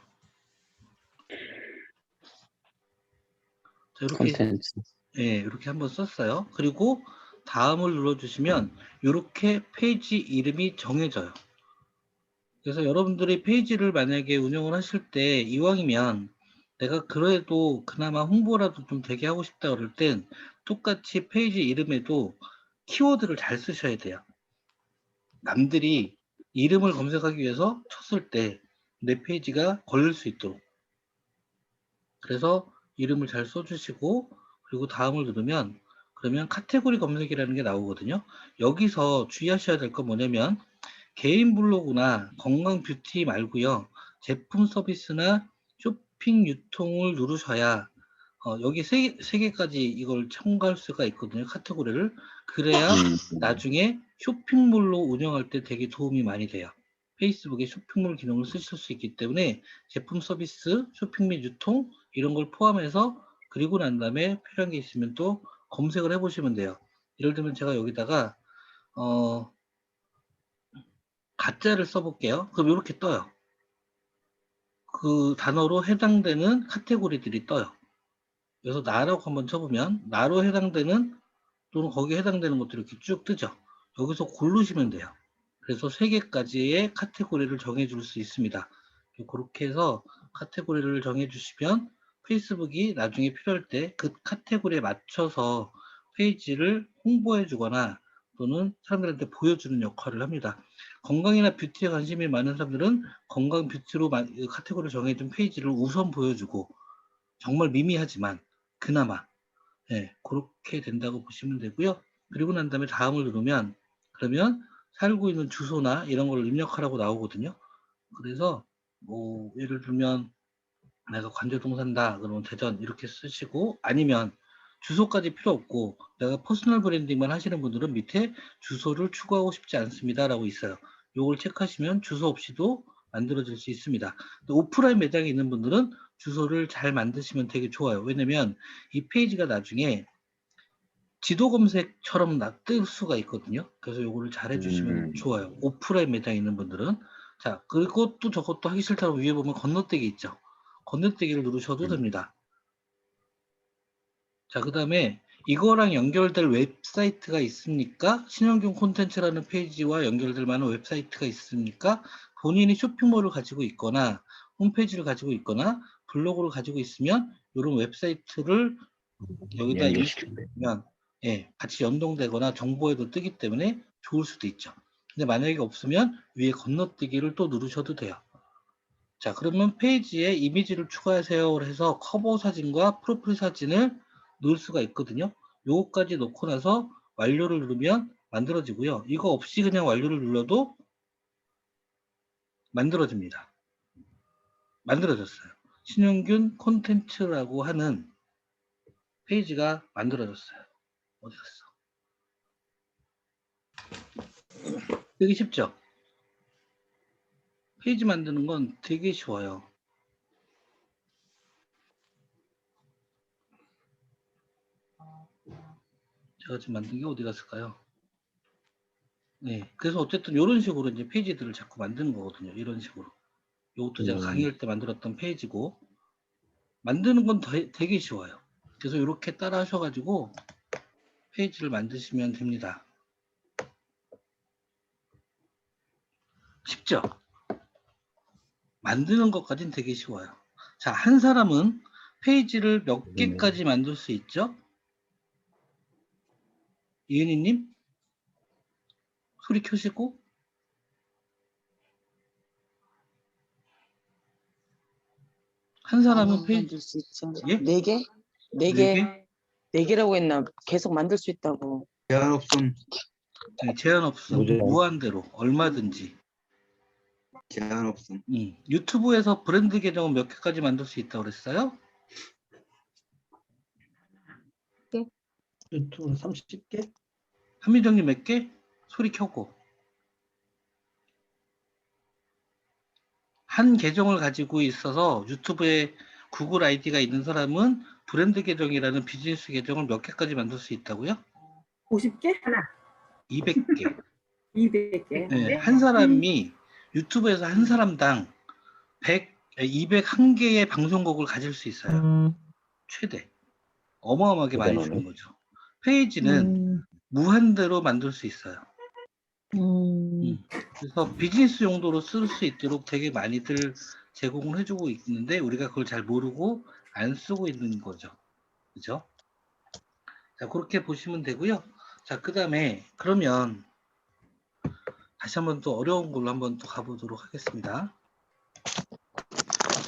자, 이렇게, 콘텐츠. 예, 이렇게 한번 썼어요. 그리고 다음을 눌러주시면 이렇게 페이지 이름이 정해져요. 그래서 여러분들이 페이지를 만약에 운영을 하실 때 이왕이면 내가 그래도 그나마 홍보라도 좀 되게 하고 싶다 그럴 땐 똑같이 페이지 이름에도 키워드를 잘 쓰셔야 돼요. 남들이 이름을 검색하기 위해서 쳤을 때 내 페이지가 걸릴 수 있도록. 그래서 이름을 잘 써주시고 그리고 다음을 누르면 그러면 카테고리 검색이라는 게 나오거든요. 여기서 주의하셔야 될 건 뭐냐면 개인 블로그나 건강 뷰티 말고요. 제품 서비스나 쇼핑 유통을 누르셔야 여기 세 개까지 이걸 첨가할 수가 있거든요. 카테고리를. 그래야 나중에 쇼핑몰로 운영할 때 되게 도움이 많이 돼요. 페이스북에 쇼핑몰 기능을 쓰실 수 있기 때문에 제품 서비스, 쇼핑 및 유통 이런 걸 포함해서 그리고 난 다음에 필요한 게 있으면 또 검색을 해보시면 돼요. 예를 들면 제가 여기다가 가짜를 써볼게요. 그럼 이렇게 떠요. 그 단어로 해당되는 카테고리들이 떠요. 그래서 나라고 한번 쳐보면 나로 해당되는 또는 거기에 해당되는 것들이 이렇게 쭉 뜨죠. 여기서 고르시면 돼요. 그래서 3개까지의 카테고리를 정해줄 수 있습니다. 그렇게 해서 카테고리를 정해주시면 페이스북이 나중에 필요할 때 그 카테고리에 맞춰서 페이지를 홍보해 주거나 또는 사람들한테 보여주는 역할을 합니다. 건강이나 뷰티에 관심이 많은 사람들은 건강 뷰티로 카테고리를 정해준 페이지를 우선 보여주고 정말 미미하지만 그나마 그렇게 된다고 보시면 되고요. 그리고 난 다음에 다음을 누르면 그러면 살고 있는 주소나 이런 걸 입력하라고 나오거든요. 그래서 뭐 예를 들면 내가 관제동 산다 그러면 대전 이렇게 쓰시고 아니면 주소까지 필요 없고 내가 퍼스널 브랜딩만 하시는 분들은 밑에 주소를 추가하고 싶지 않습니다 라고 있어요. 요걸 체크하시면 주소 없이도 만들어질 수 있습니다. 오프라인 매장에 있는 분들은 주소를 잘 만드시면 되게 좋아요. 왜냐면 이 페이지가 나중에 지도 검색처럼 뜰 수가 있거든요. 그래서 요거를 잘 해주시면 좋아요. 오프라인 매장에 있는 분들은. 자, 그것도 저것도 하기 싫다고 위에 보면 건너뛰기 있죠. 건너뛰기를 누르셔도 됩니다. 자, 그 다음에 이거랑 연결될 웹사이트가 있습니까? 신현균 콘텐츠라는 페이지와 연결될 만한 웹사이트가 있습니까? 본인이 쇼핑몰을 가지고 있거나 홈페이지를 가지고 있거나 블로그를 가지고 있으면 이런 웹사이트를 여기다 인식하면 같이 연동되거나 정보에도 뜨기 때문에 좋을 수도 있죠. 근데 만약에 없으면 위에 건너뛰기를 또 누르셔도 돼요. 자, 그러면 페이지에 이미지를 추가하세요 해서 커버 사진과 프로필 사진을 넣을 수가 있거든요. 요거까지 넣고 나서 완료를 누르면 만들어지고요. 이거 없이 그냥 완료를 눌러도 만들어집니다. 만들어졌어요. 신용균 콘텐츠라고 하는 페이지가 만들어졌어요. 어디 갔어? 되게 쉽죠? 페이지 만드는 건 되게 쉬워요. 제가 지금 만든 게 어디 갔을까요? 네, 그래서 어쨌든 이런 식으로 이제 페이지들을 자꾸 만드는 거거든요. 이런 식으로. 이것도 제가 강의할 때 만들었던 페이지고 만드는 건 되게 쉬워요. 그래서 이렇게 따라 하셔가지고 페이지를 만드시면 됩니다. 쉽죠? 만드는 것까지는 되게 쉬워요. 자, 한 사람은 페이지를 몇 개까지 만들 수 있죠? 이은희님? 소리 켜시고. 한 사람은 페이지 만들 수 있죠. 예? 4개? 네 개? 4개라고 했나? 계속 만들 수 있다고. 제한 없음. 네, 제한 없음. 무제한. 무한대로 얼마든지. 제한 없음. 유튜브에서 브랜드 계정은 몇 개까지 만들 수 있다고 그랬어요? 유튜브 30개? 한민정님 몇 개? 소리 켜고. 한 계정을 가지고 있어서 유튜브에 구글 아이디가 있는 사람은 브랜드 계정이라는 비즈니스 계정을 몇 개까지 만들 수 있다고요? 50개? 하나. 200개. 200개. 네, 한 사람이 유튜브에서 한 사람당 201개의 방송국을 가질 수 있어요. 최대. 어마어마하게 많이 주는 대단하네. 거죠. 페이지는 무한대로 만들 수 있어요. 그래서 비즈니스 용도로 쓸 수 있도록 되게 많이들 제공을 해주고 있는데 우리가 그걸 잘 모르고 안 쓰고 있는 거죠. 그죠? 자, 그렇게 보시면 되고요. 자, 그 다음에 그러면 다시 한번 또 어려운 걸로 한번 또 가보도록 하겠습니다.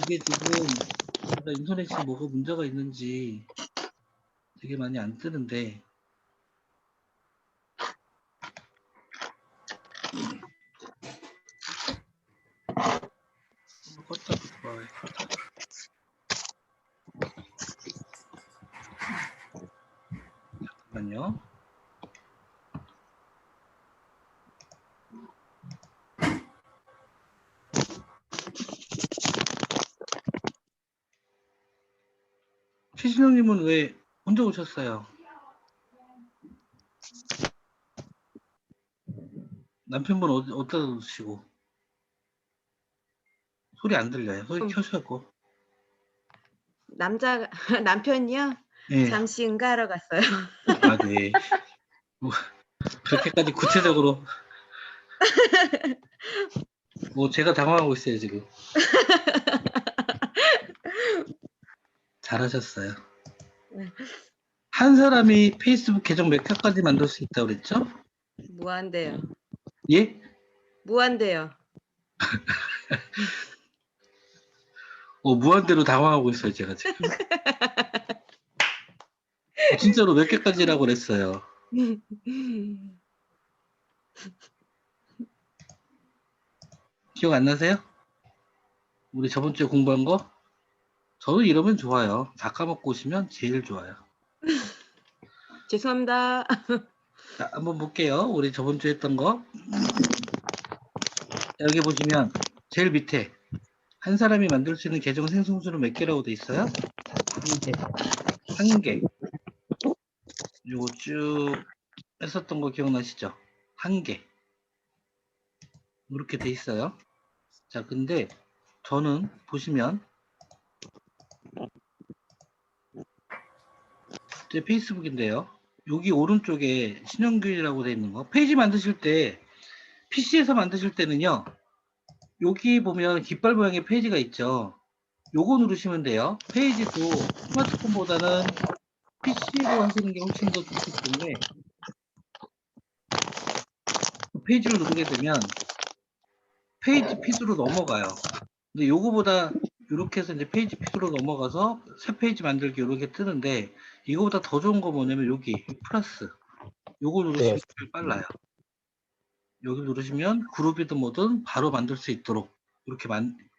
이게 지금 제가 인터넷이 뭐가 문제가 있는지 되게 많이 안 뜨는데 껐다 들어와요. 잠깐만요. 최진영님은 왜 혼자 오셨어요? 남편분 어디다 두시고? 소리 안 들려요. 소리 켜셔고. 남편이요? 네. 잠시 응가하러 갔어요. 아, 네. 뭐, 그렇게까지 구체적으로. 뭐, 제가 당황하고 있어요, 지금. 잘하셨어요. 한 사람이 페이스북 계정 몇 개까지 만들 수 있다고 그랬죠? 무한대요. 예? 무한대요. 무한대로 당황하고 있어요, 제가 지금. 진짜로 몇 개까지라고 그랬어요. 기억 안 나세요? 우리 저번 주에 공부한 거? 저도 이러면 좋아요. 다 까먹고 오시면 제일 좋아요. 죄송합니다. 자, 한번 볼게요. 우리 저번 주에 했던 거. 여기 보시면 제일 밑에 한 사람이 만들 수 있는 계정 생성수는 몇 개라고 돼 있어요? 한 개. 요거 쭉 했었던 거 기억나시죠? 한 개. 이렇게 돼 있어요. 자, 근데 저는 보시면 제 페이스북인데요. 여기 오른쪽에 신영균이라고 돼 있는 거. 페이지 만드실 때 PC에서 만드실 때는요. 여기 보면 깃발 모양의 페이지가 있죠. 요거 누르시면 돼요. 페이지도 스마트폰보다는 PC로 하시는 게 훨씬 더 좋기 때문에 페이지를 누르게 되면 페이지 피드로 넘어가요. 근데 요거보다 이렇게 해서 이제 페이지 피드로 넘어가서 새 페이지 만들기 이렇게 뜨는데 이거보다 더 좋은 거 뭐냐면 여기 플러스 요거 누르시면 제일 빨라요. 여기 누르시면 그룹이든 뭐든 바로 만들 수 있도록 이렇게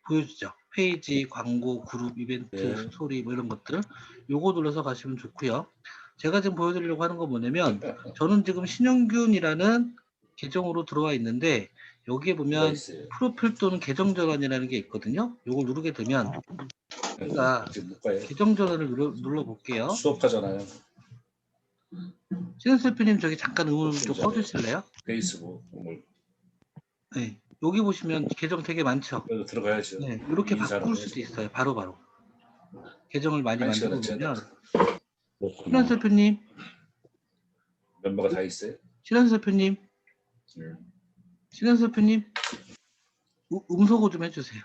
보여주죠. 페이지, 광고, 그룹, 이벤트, 스토리 뭐 이런 것들 요거 눌러서 가시면 좋고요. 제가 지금 보여드리려고 하는 건 뭐냐면 저는 지금 신영균이라는 계정으로 들어와 있는데 여기에 보면 프로필 또는 계정 전환이라는 게 있거든요. 요걸 누르게 되면 제가 계정 전환을 눌러볼게요. 수업하잖아요. 신현슬피님 저기 잠깐 음을 좀 꺼주실래요? 페이스북 오늘 네, 여기 보시면 계정 되게 많죠. 그래도 들어가야죠. 네, 이렇게 바꿀 수도 있어요. 바로바로. 계정을 많이 만들어 보면 신현슬피님, 멤버가 다 있어요. 신현슬피님, 신현슬피님, 음소거 좀 해주세요.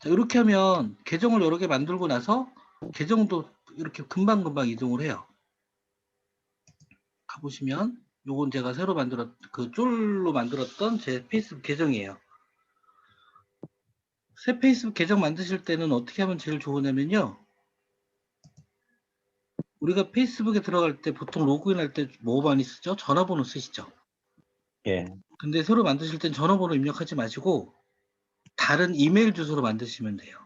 자, 이렇게 하면 계정을 여러 개 만들고 나서 계정도 이렇게 금방금방 이동을 해요. 가보시면 요건 제가 새로 그 쫄로 만들었던 제 페이스북 계정이에요. 새 페이스북 계정 만드실 때는 어떻게 하면 제일 좋으냐면요. 우리가 페이스북에 들어갈 때 보통 로그인할 때 뭐 많이 쓰죠? 전화번호 쓰시죠? 예. 근데 새로 만드실 땐 전화번호 입력하지 마시고 다른 이메일 주소로 만드시면 돼요.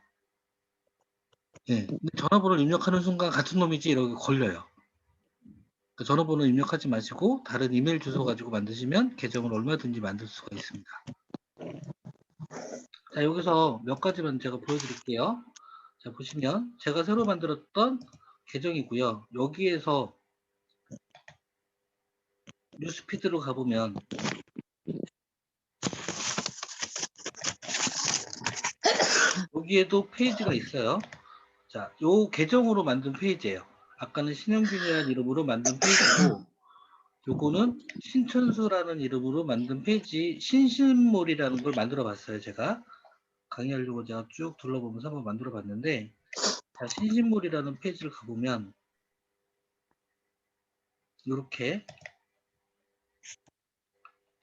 예. 근데 전화번호를 입력하는 순간 같은 놈이지 이렇게 걸려요. 그 전화번호 입력하지 마시고 다른 이메일 주소 가지고 만드시면 계정을 얼마든지 만들 수가 있습니다. 자, 여기서 몇 가지만 제가 보여드릴게요. 자, 보시면 제가 새로 만들었던 계정이고요. 여기에서 뉴스피드로 가보면 여기에도 페이지가 있어요. 자, 요 계정으로 만든 페이지예요. 아까는 신영균이라는 이름으로 만든 페이지고 요거는 신천수라는 이름으로 만든 페이지 신신몰이라는 걸 만들어 봤어요. 제가 강의하려고 제가 쭉 둘러보면서 한번 만들어 봤는데 자, 신신몰이라는 페이지를 가보면 이렇게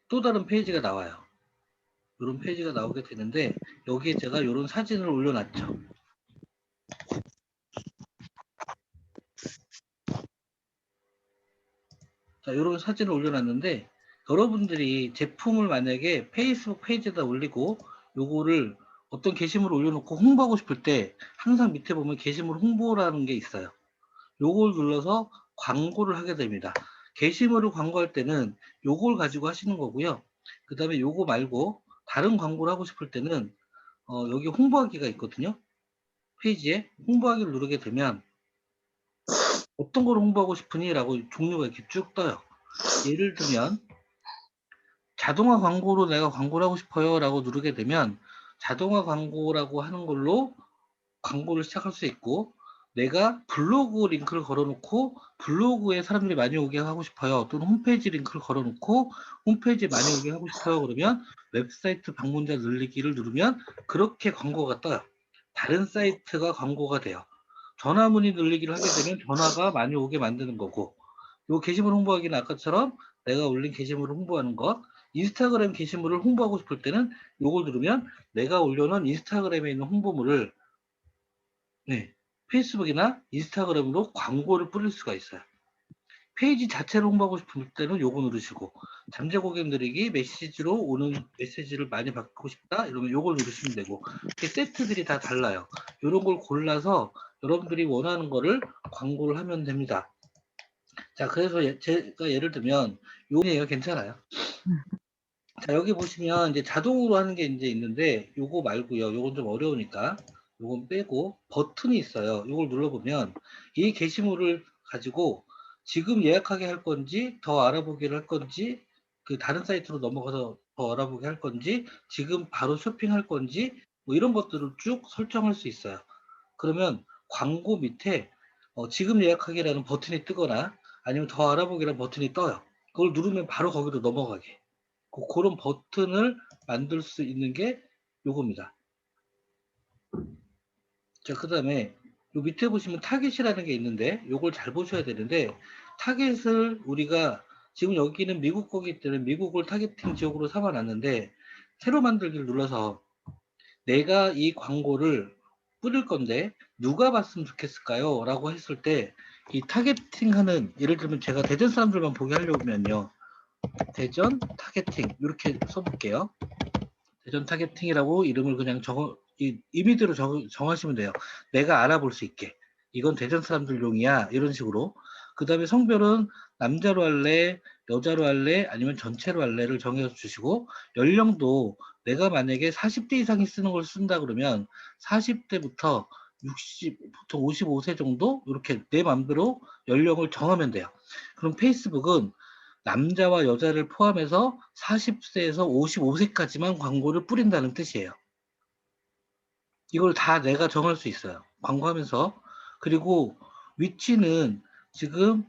또 다른 페이지가 나와요. 이런 페이지가 나오게 되는데 여기에 제가 이런 사진을 올려놨죠. 자, 이런 사진을 올려놨는데 여러분들이 제품을 만약에 페이스북 페이지에다 올리고 요거를 어떤 게시물을 올려놓고 홍보하고 싶을 때 항상 밑에 보면 게시물 홍보라는 게 있어요. 요걸 눌러서 광고를 하게 됩니다. 게시물을 광고할 때는 요걸 가지고 하시는 거고요. 그 다음에 요거 말고 다른 광고를 하고 싶을 때는 여기 홍보하기가 있거든요. 페이지에 홍보하기를 누르게 되면 어떤 걸 홍보하고 싶으니? 라고 종류가 이렇게 쭉 떠요. 예를 들면 자동화 광고로 내가 광고를 하고 싶어요 라고 누르게 되면 자동화 광고라고 하는 걸로 광고를 시작할 수 있고 내가 블로그 링크를 걸어놓고 블로그에 사람들이 많이 오게 하고 싶어요. 또는 홈페이지 링크를 걸어놓고 홈페이지에 많이 오게 하고 싶어요. 그러면 웹사이트 방문자 늘리기를 누르면 그렇게 광고가 떠요. 다른 사이트가 광고가 돼요. 전화 문의 늘리기를 하게 되면 전화가 많이 오게 만드는 거고 요 게시물 홍보하기는 아까처럼 내가 올린 게시물을 홍보하는 것 인스타그램 게시물을 홍보하고 싶을 때는 요걸 누르면 내가 올려놓은 인스타그램에 있는 홍보물을 네, 페이스북이나 인스타그램으로 광고를 뿌릴 수가 있어요. 페이지 자체를 홍보하고 싶을 때는 요거 누르시고 잠재 고객 늘리기 메시지로 오는 메시지를 많이 받고 싶다 이러면 요걸 누르시면 되고 이렇게 세트들이 다 달라요. 이런 걸 골라서 여러분들이 원하는 거를 광고를 하면 됩니다. 자, 그래서 제가 예를 들면 요거예요. 괜찮아요. 자, 여기 보시면 이제 자동으로 하는 게 이제 있는데 요거 말고요. 요건 좀 어려우니까 요건 빼고 버튼이 있어요. 요걸 눌러보면 이 게시물을 가지고 지금 예약하게 할 건지 더 알아보기를 할 건지 그 다른 사이트로 넘어가서 더 알아보게 할 건지 지금 바로 쇼핑할 건지 뭐 이런 것들을 쭉 설정할 수 있어요. 그러면 광고 밑에 지금 예약하기라는 버튼이 뜨거나 아니면 더 알아보기라는 버튼이 떠요. 그걸 누르면 바로 거기로 넘어가게. 그런 버튼을 만들 수 있는 게 요겁니다. 자, 그 다음에 요 밑에 보시면 타겟이라는 게 있는데 요걸 잘 보셔야 되는데 타겟을 우리가 지금 여기는 미국 거기 때문에 미국을 타겟팅 지역으로 삼아놨는데 새로 만들기를 눌러서 내가 이 광고를 뿌릴 건데 누가 봤으면 좋겠을까요? 라고 했을 때 이 타겟팅하는 예를 들면 제가 대전 사람들만 보게 하려면요. 대전 타겟팅 이렇게 써볼게요. 대전 타겟팅이라고 이름을 그냥 이미지로 정하시면 돼요. 내가 알아볼 수 있게. 이건 대전 사람들용이야. 이런 식으로. 그 다음에 성별은 남자로 할래, 여자로 할래, 아니면 전체로 할래를 정해서 주시고 연령도 내가 만약에 40대 이상이 쓰는 걸 쓴다 그러면 40대부터 60부터 55세 정도 이렇게 내 마음대로 연령을 정하면 돼요. 그럼 페이스북은 남자와 여자를 포함해서 40세에서 55세까지만 광고를 뿌린다는 뜻이에요. 이걸 다 내가 정할 수 있어요. 광고하면서. 그리고 위치는 지금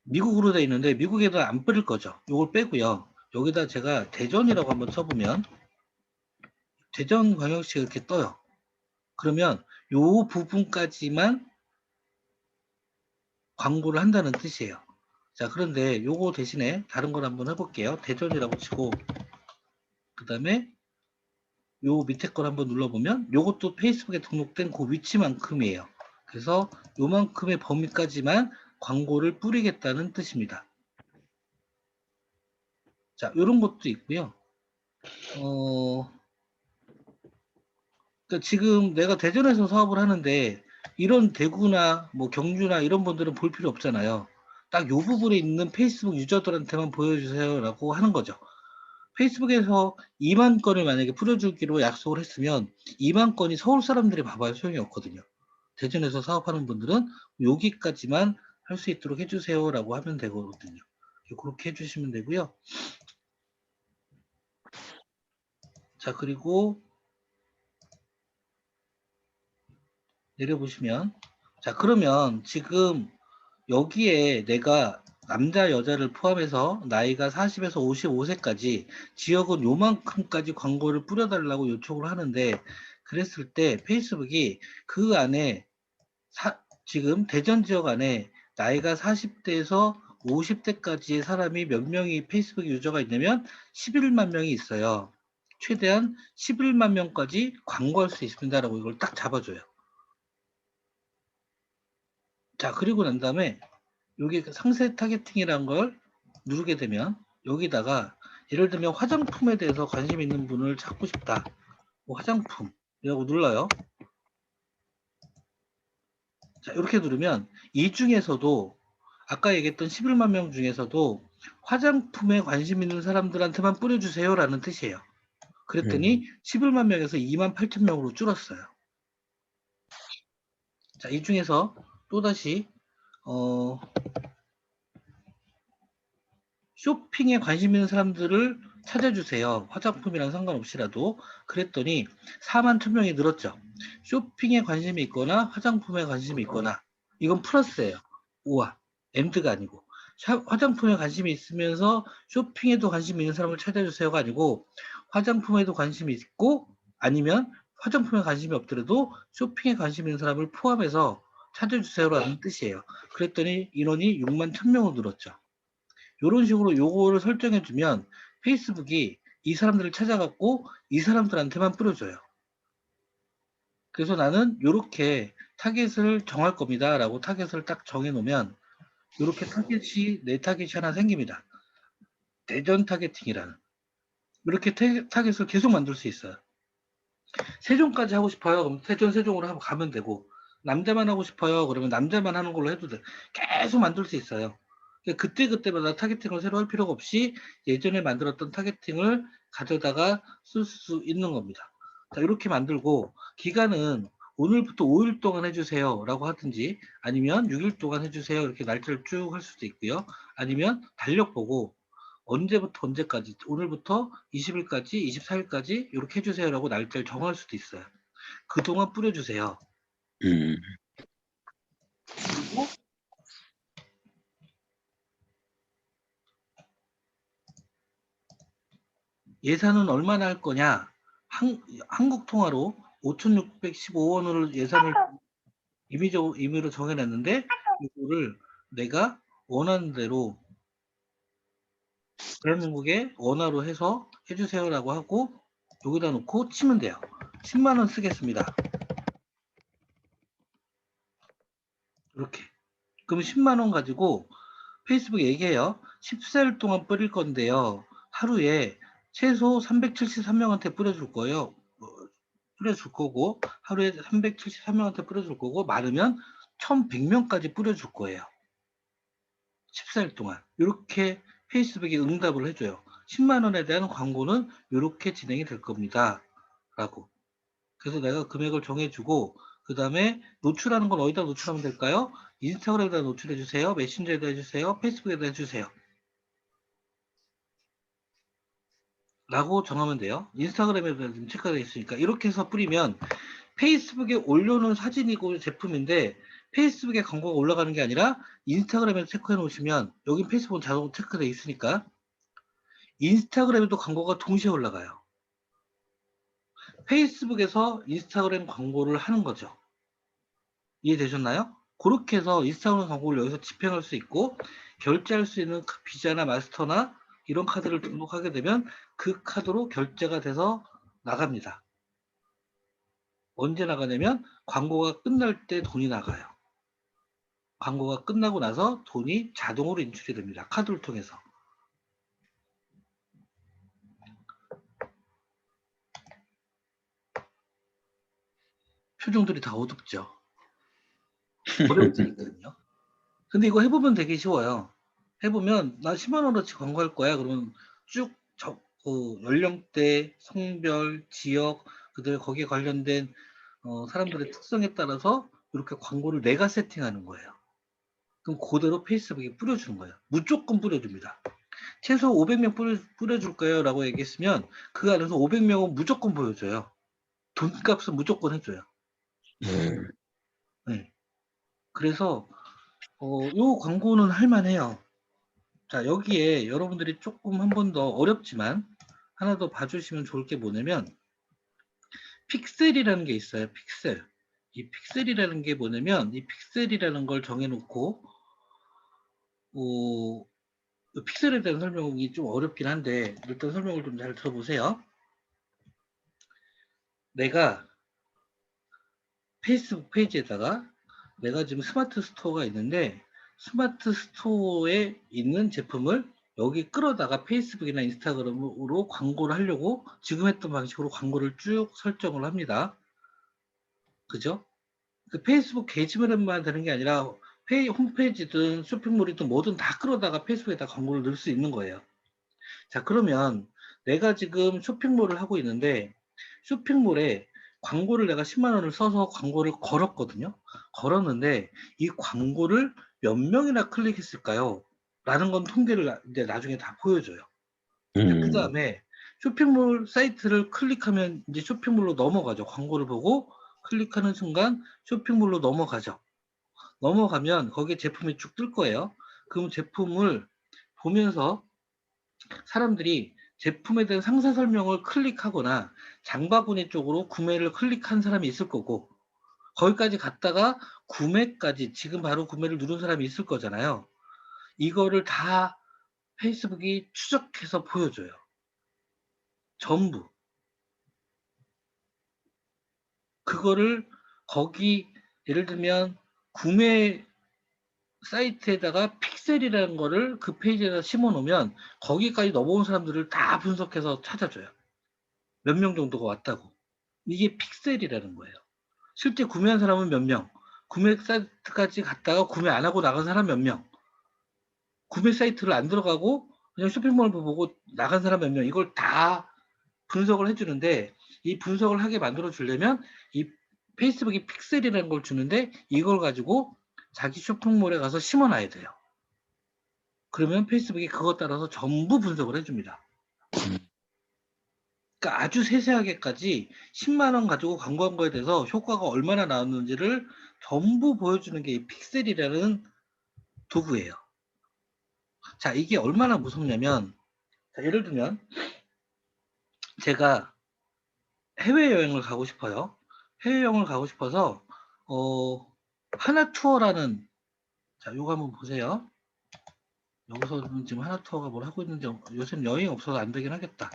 미국으로 되어 있는데 미국에다 안 뿌릴 거죠. 이걸 빼고요. 여기다 제가 대전이라고 한번 써보면 대전광역시가 이렇게 떠요. 그러면 요 부분까지만 광고를 한다는 뜻이에요. 자, 그런데 요거 대신에 다른 걸 한번 해볼게요. 대전이라고 치고 그 다음에 요 밑에 걸 한번 눌러보면 요것도 페이스북에 등록된 그 위치만큼이에요. 그래서 요만큼의 범위까지만 광고를 뿌리겠다는 뜻입니다. 자, 이런 것도 있고요. 그러니까 지금 내가 대전에서 사업을 하는데 이런 대구나 뭐 경주나 이런 분들은 볼 필요 없잖아요. 딱 요 부분에 있는 페이스북 유저들한테만 보여주세요라고 하는 거죠. 페이스북에서 2만 건을 만약에 뿌려주기로 약속을 했으면 2만 건이 서울 사람들이 봐봐야 소용이 없거든요. 대전에서 사업하는 분들은 여기까지만 할 수 있도록 해주세요라고 하면 되거든요. 그렇게 해주시면 되고요. 자, 그리고 내려보시면, 자, 그러면 지금 여기에 내가 남자 여자를 포함해서 나이가 40에서 55세까지 지역은 요만큼까지 광고를 뿌려달라고 요청을 하는데, 그랬을 때 페이스북이 그 안에 지금 대전 지역 안에 나이가 40대에서 50대까지의 사람이 몇 명이 페이스북 유저가 있냐면 11만 명이 있어요. 최대한 11만 명까지 광고할 수 있습니다라고 이걸 딱 잡아줘요. 자, 그리고 난 다음에 여기 상세 타겟팅이라는 걸 누르게 되면 여기다가 예를 들면 화장품에 대해서 관심 있는 분을 찾고 싶다. 뭐 화장품이라고 눌러요. 자, 이렇게 누르면 이 중에서도 아까 얘기했던 11만 명 중에서도 화장품에 관심 있는 사람들한테만 뿌려주세요 라는 뜻이에요. 그랬더니 11만 명에서 2만 8천 명으로 줄었어요. 자, 이 중에서 또다시 쇼핑에 관심 있는 사람들을 찾아주세요. 화장품이랑 상관없이라도. 그랬더니 4만 1,000명이 늘었죠. 쇼핑에 관심이 있거나 화장품에 관심이 있거나 이건 플러스예요. 우와, 엔드가 아니고. 화장품에 관심이 있으면서 쇼핑에도 관심이 있는 사람을 찾아주세요가 아니고 화장품에도 관심이 있고 아니면 화장품에 관심이 없더라도 쇼핑에 관심 있는 사람을 포함해서 찾아주세요라는 뜻이에요. 그랬더니 인원이 6만 1,000명으로 늘었죠. 이런 식으로 요거를 설정해 주면 페이스북이 이 사람들을 찾아갖고 이 사람들한테만 뿌려줘요. 그래서 나는 이렇게 타겟을 정할 겁니다 라고 타겟을 딱 정해 놓으면 이렇게 타겟이 내 타겟이 하나 생깁니다. 대전 타겟팅이라는 이렇게 타겟을 계속 만들 수 있어요. 세종까지 하고 싶어요. 그럼 대전 세종으로 하고 가면 되고 남자만 하고 싶어요. 그러면 남자만 하는 걸로 해도 돼. 계속 만들 수 있어요. 그때그때마다 타겟팅을 새로 할 필요가 없이 예전에 만들었던 타겟팅을 가져다가 쓸 수 있는 겁니다. 자, 이렇게 만들고 기간은 오늘부터 5일 동안 해주세요 라고 하든지 아니면 6일 동안 해주세요 이렇게 날짜를 쭉 할 수도 있고요. 아니면 달력 보고 언제부터 언제까지 오늘부터 20일까지 24일까지 이렇게 해주세요 라고 날짜를 정할 수도 있어요. 그동안 뿌려주세요. 그리고 예산은 얼마나 할 거냐? 한국 통화로 5,615원을 예산을 임의로 정해놨는데 이거를 내가 원하는 대로 대한민국의 원화로 해서 해주세요라고 하고 여기다 놓고 치면 돼요. 10만 원 쓰겠습니다. 이렇게. 그럼 10만 원 가지고 페이스북에 얘기해요. 14일 동안 뿌릴 건데요. 하루에 최소 373명한테 뿌려줄 거예요. 뿌려줄 거고 하루에 373명한테 뿌려줄 거고 많으면 1,100명까지 뿌려줄 거예요. 14일 동안. 이렇게 페이스북이 응답을 해줘요. 10만 원에 대한 광고는 이렇게 진행이 될 겁니다. 라고. 그래서 내가 금액을 정해주고 그 다음에 노출하는 건 어디다 노출하면 될까요? 인스타그램에다 노출해주세요. 메신저에다 해주세요. 페이스북에다 해주세요. 라고 정하면 돼요. 인스타그램에다 지금 체크가 되어 있으니까 이렇게 해서 뿌리면 페이스북에 올려놓은 사진이고 제품인데 페이스북에 광고가 올라가는 게 아니라 인스타그램에서 체크해 놓으시면 여기 페이스북은 자동 체크되어 있으니까 인스타그램에도 광고가 동시에 올라가요. 페이스북에서 인스타그램 광고를 하는 거죠. 이해되셨나요? 그렇게 해서 인스타그램 광고를 여기서 집행할 수 있고 결제할 수 있는 비자나 마스터나 이런 카드를 등록하게 되면 그 카드로 결제가 돼서 나갑니다. 언제 나가냐면 광고가 끝날 때 돈이 나가요. 광고가 끝나고 나서 돈이 자동으로 인출이 됩니다. 카드를 통해서. 표정들이 다 어둡죠. 어려울 수 있거든요. 근데 이거 해보면 되게 쉬워요. 해보면 나 10만 원어치 광고할 거야. 그러면 쭉 연령대, 성별, 지역, 그들 거기에 관련된 사람들의 특성에 따라서 이렇게 광고를 내가 세팅하는 거예요. 그럼 그대로 페이스북에 뿌려주는 거예요. 무조건 뿌려줍니다. 최소 500명 뿌려줄 거예요 라고 얘기했으면 그 안에서 500명은 무조건 보여줘요. 돈값은 무조건 해줘요. 네. 그래서 요 광고는 할만해요. 자, 여기에 여러분들이 조금 한 번 더 어렵지만 하나 더 봐주시면 좋을 게 뭐냐면 픽셀이라는 게 있어요. 픽셀. 이 픽셀이라는 게 뭐냐면 이 픽셀이라는 걸 정해놓고 픽셀에 대한 설명이 좀 어렵긴 한데 일단 설명을 좀 잘 들어보세요. 내가 페이스북 페이지에다가 내가 지금 스마트 스토어가 있는데 스마트 스토어에 있는 제품을 여기 끌어다가 페이스북이나 인스타그램으로 광고를 하려고 지금 했던 방식으로 광고를 쭉 설정을 합니다. 그죠? 그 페이스북 게시물에만 되는 게 아니라 홈페이지든 쇼핑몰이든 뭐든 다 끌어다가 페이스북에다 광고를 넣을 수 있는 거예요. 자, 그러면 내가 지금 쇼핑몰을 하고 있는데 쇼핑몰에 광고를 내가 10만 원을 써서 광고를 걸었거든요. 걸었는데 이 광고를 몇 명이나 클릭했을까요? 라는 건 통계를 이제 나중에 다 보여줘요. 그 다음에 쇼핑몰 사이트를 클릭하면 이제 쇼핑몰로 넘어가죠. 광고를 보고 클릭하는 순간 쇼핑몰로 넘어가죠. 넘어가면 거기에 제품이 쭉 뜰 거예요. 그럼 제품을 보면서 사람들이 제품에 대한 상세 설명을 클릭하거나 장바구니 쪽으로 구매를 클릭한 사람이 있을 거고 거기까지 갔다가 구매까지 지금 바로 구매를 누른 사람이 있을 거잖아요. 이거를 다 페이스북이 추적해서 보여줘요. 전부. 그거를 거기 예를 들면 구매 사이트에다가 픽셀이라는 거를 그 페이지에다 심어 놓으면 거기까지 넘어온 사람들을 다 분석해서 찾아줘요. 몇 명 정도가 왔다고. 이게 픽셀이라는 거예요. 실제 구매한 사람은 몇 명, 구매 사이트까지 갔다가 구매 안 하고 나간 사람 몇 명, 구매 사이트를 안 들어가고 그냥 쇼핑몰 보고 나간 사람 몇 명, 이걸 다 분석을 해주는데 이 분석을 하게 만들어 주려면 이 페이스북이 픽셀이라는 걸 주는데 이걸 가지고 자기 쇼핑몰에 가서 심어놔야 돼요. 그러면 페이스북이 그것 따라서 전부 분석을 해줍니다. 그러니까 아주 세세하게까지 10만 원 가지고 광고한 거에 대해서 효과가 얼마나 나왔는지를 전부 보여주는 게 이 픽셀이라는 도구예요. 자, 이게 얼마나 무섭냐면 자, 예를 들면 제가 해외여행을 가고 싶어요. 해외여행을 가고 싶어서 하나투어라는 자, 요거 한번 보세요. 여기서는 지금 하나투어가 뭘 하고 있는지 요새는 여행이 없어서 안 되긴 하겠다.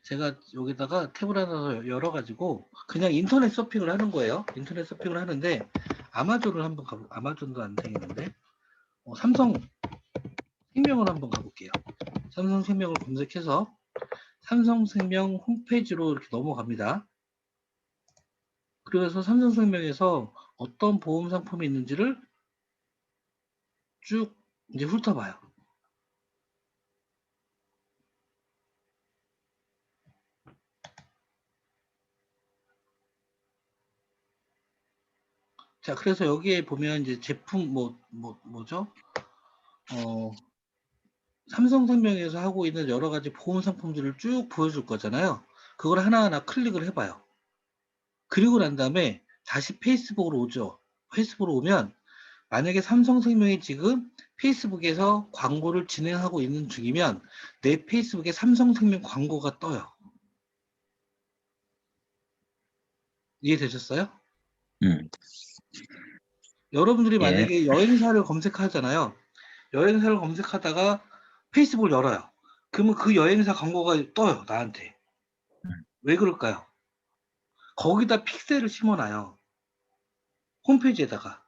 제가 여기다가 탭을 하나 열어가지고 그냥 인터넷 서핑을 하는 거예요. 인터넷 서핑을 하는데 아마존을 한번 가볼게요. 아마존도 안 되겠는데 삼성생명을 한번 가볼게요. 삼성생명을 검색해서 삼성생명 홈페이지로 이렇게 넘어갑니다. 그래서 삼성생명에서 어떤 보험 상품이 있는지를 쭉 이제 훑어봐요. 자, 그래서 여기에 보면 이제 제품 뭐죠? 삼성생명에서 하고 있는 여러 가지 보험 상품들을 쭉 보여줄 거잖아요. 그걸 하나하나 클릭을 해봐요. 그리고 난 다음에 다시 페이스북으로 오죠. 페이스북으로 오면 만약에 삼성생명이 지금 페이스북에서 광고를 진행하고 있는 중이면 내 페이스북에 삼성생명 광고가 떠요. 이해되셨어요? 여러분들이 만약에 여행사를 검색하잖아요. 여행사를 검색하다가 페이스북을 열어요. 그러면 그 여행사 광고가 떠요, 나한테. 왜 그럴까요? 거기다 픽셀을 심어놔요. 홈페이지에다가.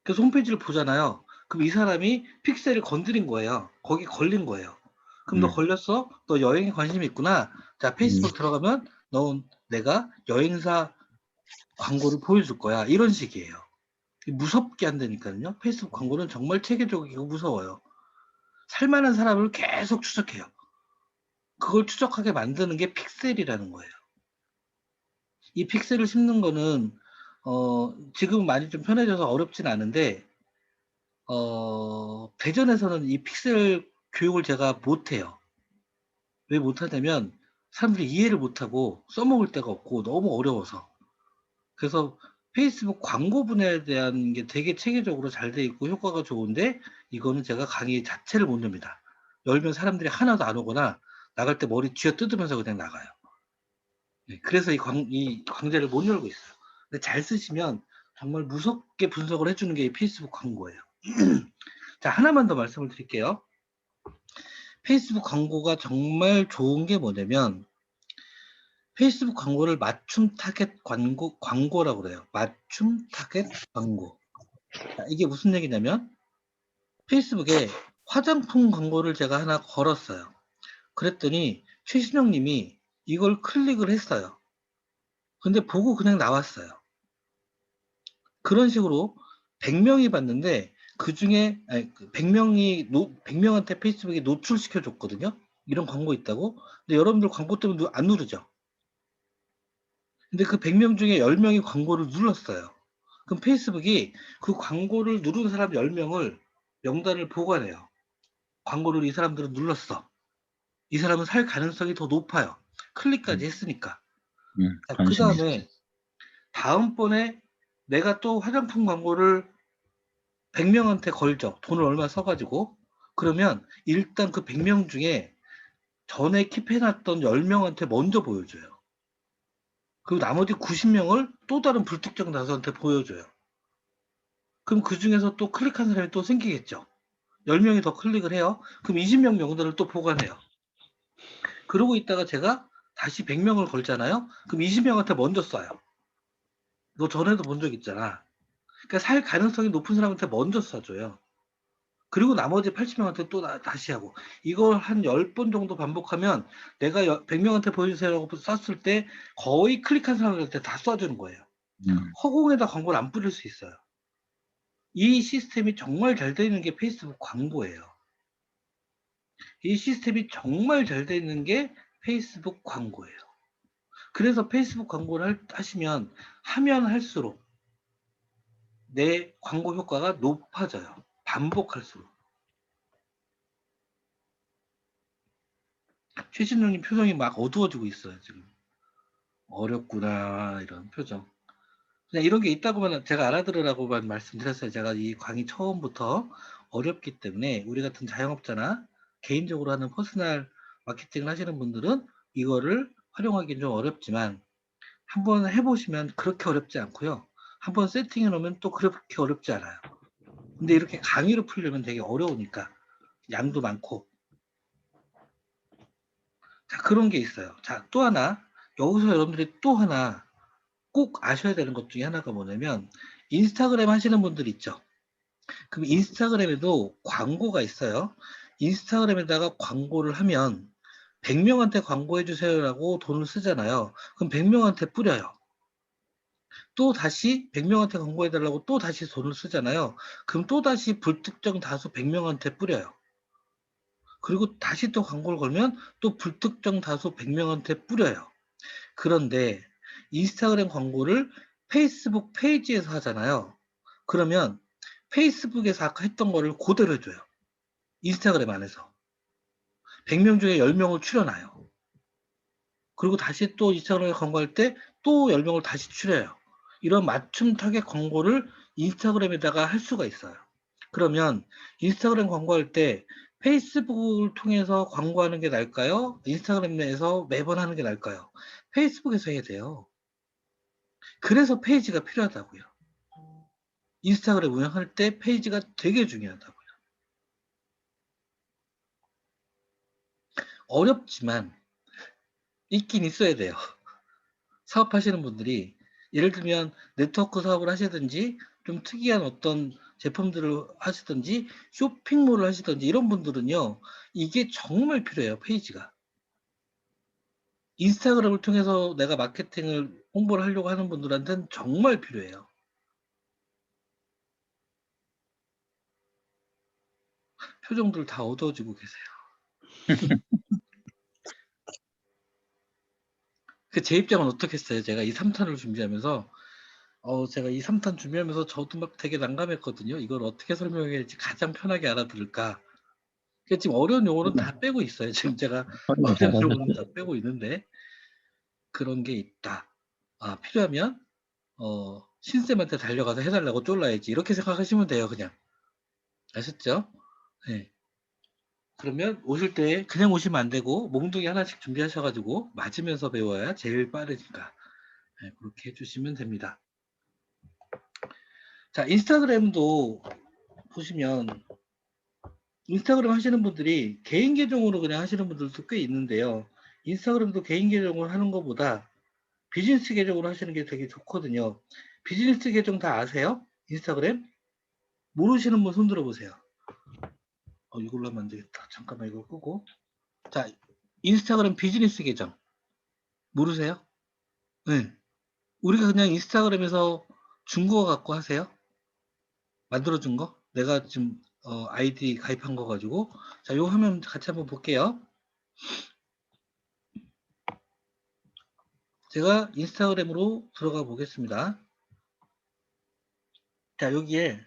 그래서 홈페이지를 보잖아요. 그럼 이 사람이 픽셀을 건드린 거예요. 거기 걸린 거예요. 그럼 너 걸렸어? 너 여행에 관심이 있구나. 자, 페이스북 들어가면 내가 여행사 광고를 보여줄 거야. 이런 식이에요. 무섭게 한다니까요. 페이스북 광고는 정말 체계적이고 무서워요. 살만한 사람을 계속 추적해요. 그걸 추적하게 만드는 게 픽셀이라는 거예요. 이 픽셀을 심는 거는 지금 많이 좀 편해져서 어렵진 않은데 대전에서는 이 픽셀 교육을 제가 못해요. 왜 못하냐면 사람들이 이해를 못하고 써먹을 데가 없고 너무 어려워서. 그래서 페이스북 광고 분야에 대한 게 되게 체계적으로 잘 돼 있고 효과가 좋은데 이거는 제가 강의 자체를 못 엽니다. 열면 사람들이 하나도 안 오거나 나갈 때 머리 쥐어 뜯으면서 그냥 나가요. 네, 그래서 이 강좌를 못 열고 있어요. 근데 잘 쓰시면 정말 무섭게 분석을 해주는 게 이 페이스북 광고예요. 자, 하나만 더 말씀을 드릴게요. 페이스북 광고가 정말 좋은 게 뭐냐면 페이스북 광고를 맞춤 타겟 광고라고 그래요. 맞춤 타겟 광고. 자, 이게 무슨 얘기냐면 페이스북에 화장품 광고를 제가 하나 걸었어요. 그랬더니 최신영 님이 이걸 클릭을 했어요. 근데 보고 그냥 나왔어요. 그런 식으로 100명이 봤는데 그 중에 100명한테 페이스북에 노출시켜 줬거든요. 이런 광고 있다고. 근데 여러분들 광고 때문에 안 누르죠. 근데 그 100명 중에 10명이 광고를 눌렀어요. 그럼 페이스북이 그 광고를 누른 사람 10명을 명단을 보관해요. 광고를 이 사람들은 눌렀어. 이 사람은 살 가능성이 더 높아요. 클릭까지 했으니까. 그 다음에 다음번에 내가 또 화장품 광고를 100명한테 걸죠. 돈을 얼마 써가지고. 그러면 일단 그 100명 중에 전에 킵해놨던 10명한테 먼저 보여줘요. 그리고 나머지 90명을 또 다른 불특정 다수한테 보여줘요. 그럼 그 중에서 또 클릭한 사람이 또 생기겠죠. 10명이 더 클릭을 해요. 그럼 20명 명단을 또 보관해요. 그러고 있다가 제가 다시 100명을 걸잖아요. 그럼 20명한테 먼저 쏴요. 너 전에도 본 적 있잖아. 그러니까 살 가능성이 높은 사람한테 먼저 쏴줘요. 그리고 나머지 80명한테 또 다시 하고. 이걸 한 10번 정도 반복하면 내가 100명한테 보여주세요라고 쐈을 때 거의 클릭한 사람한테 다 쏴주는 거예요. 허공에다 광고를 안 뿌릴 수 있어요. 이 시스템이 정말 잘 되어 있는 게 페이스북 광고예요. 이 시스템이 정말 잘 되어 있는 게 페이스북 광고예요. 그래서 페이스북 광고를 하시면 하면 할수록 내 광고 효과가 높아져요. 반복할수록. 최진영님 표정이 막 어두워지고 있어요. 지금 어렵구나 이런 표정. 그냥 이런 게 있다고만 제가 알아들으라고만 말씀드렸어요. 제가 이 강의 처음부터 어렵기 때문에 우리 같은 자영업자나 개인적으로 하는 퍼스널 마케팅을 하시는 분들은 이거를 활용하기는 좀 어렵지만 한번 해보시면 그렇게 어렵지 않고요. 한번 세팅해 놓으면 또 그렇게 어렵지 않아요. 근데 이렇게 강의로 풀려면 되게 어려우니까 양도 많고. 자, 그런 게 있어요. 자, 또 하나 여기서 여러분들이 또 하나 꼭 아셔야 되는 것 중에 하나가 뭐냐면 인스타그램 하시는 분들 있죠. 그럼 인스타그램에도 광고가 있어요. 인스타그램에다가 광고를 하면 100명한테 광고해 주세요라고 돈을 쓰잖아요. 그럼 100명한테 뿌려요. 또 다시 100명한테 광고해 달라고 또 다시 돈을 쓰잖아요. 그럼 또 다시 불특정 다수 100명한테 뿌려요. 그리고 다시 또 광고를 걸면 또 불특정 다수 100명한테 뿌려요. 그런데 인스타그램 광고를 페이스북 페이지에서 하잖아요. 그러면 페이스북에서 아까 했던 거를 그대로 해줘요. 인스타그램 안에서. 100명 중에 10명을 추려놔요. 그리고 다시 또 인스타그램에 광고할 때 또 10명을 다시 추려요. 이런 맞춤 타겟 광고를 인스타그램에다가 할 수가 있어요. 그러면 인스타그램 광고할 때 페이스북을 통해서 광고하는 게 나을까요? 인스타그램 내에서 매번 하는 게 나을까요? 페이스북에서 해야 돼요. 그래서 페이지가 필요하다고요. 인스타그램 운영할 때 페이지가 되게 중요하다고요. 어렵지만 있긴 있어야 돼요. 사업하시는 분들이 예를 들면 네트워크 사업을 하시든지 좀 특이한 어떤 제품들을 하시든지 쇼핑몰을 하시든지 이런 분들은요. 이게 정말 필요해요. 페이지가. 인스타그램을 통해서 내가 마케팅을 홍보를 하려고 하는 분들한테는 정말 필요해요. 표정들 다 어두워지고 계세요. 제 입장은 어떻겠어요? 제가 이 3탄을 준비하면서 제가 이 3탄 준비하면서 저도 막 되게 난감했거든요. 이걸 어떻게 설명해야지 가장 편하게 알아들을까. 지금 어려운 용어는 다 빼고 있어요. 지금 제가 어려운 용어는 다 빼고 있는데 그런 게 있다. 필요하면 신쌤한테 달려가서 해달라고 쫄라야지. 이렇게 생각하시면 돼요. 그냥. 아셨죠? 네. 그러면 오실 때 그냥 오시면 안 되고 몽둥이 하나씩 준비하셔가지고 맞으면서 배워야 제일 빠르니까. 네, 그렇게 해주시면 됩니다. 자, 인스타그램도 보시면 인스타그램 하시는 분들이 개인 계정으로 그냥 하시는 분들도 꽤 있는데요. 인스타그램도 개인 계정으로 하는 것보다 비즈니스 계정으로 하시는 게 되게 좋거든요. 비즈니스 계정 다 아세요? 인스타그램? 모르시는 분 손 들어보세요. 이걸로 하면 안 되겠다. 잠깐만 이거 끄고. 자, 인스타그램 비즈니스 계정 모르세요? 네. 우리가 그냥 인스타그램에서 준 거 갖고 하세요? 만들어준 거? 내가 지금 아이디 가입한 거 가지고. 자, 요 화면 같이 한번 볼게요. 제가 인스타그램으로 들어가 보겠습니다. 자, 여기에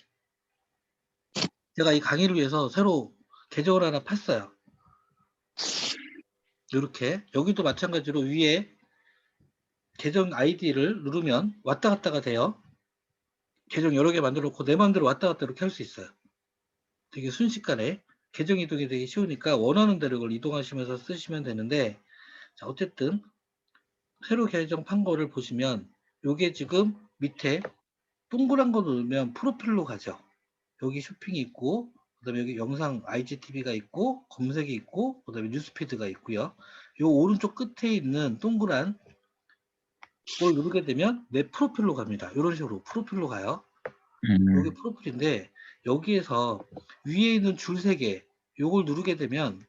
제가 이 강의를 위해서 새로 계정을 하나 팠어요. 이렇게 여기도 마찬가지로 위에 계정 아이디를 누르면 왔다 갔다가 돼요. 계정 여러 개 만들어 놓고 내 마음대로 왔다 갔다 이렇게 할 수 있어요. 되게 순식간에 계정 이동이 되게 쉬우니까 원하는 대로 이걸 이동하시면서 쓰시면 되는데, 자, 어쨌든 새로 계정 판 거를 보시면 요게 지금 밑에 동그란 거 누르면 프로필로 가죠. 여기 쇼핑이 있고, 그 다음에 여기 영상 IGTV가 있고, 검색이 있고, 그 다음에 뉴스피드가 있고요. 요 오른쪽 끝에 있는 동그란 걸 누르게 되면 내 프로필로 갑니다. 이런 식으로 프로필로 가요. 여기 프로필인데 여기에서 위에 있는 줄 3개 요걸 누르게 되면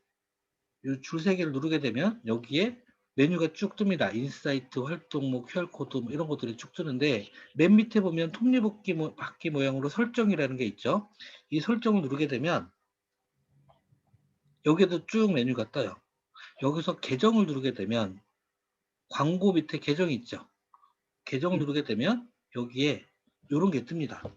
이 줄 3개를 누르게 되면 여기에 메뉴가 쭉 뜹니다. 인사이트, 활동목, QR코드 뭐 이런 것들이 쭉 뜨는데 맨 밑에 보면 톱니바퀴 모양으로 설정이라는 게 있죠. 이 설정을 누르게 되면 여기에도 쭉 메뉴가 떠요. 여기서 계정을 누르게 되면 광고 밑에 계정이 있죠. 계정을 누르게 되면 여기에 이런 게 뜹니다.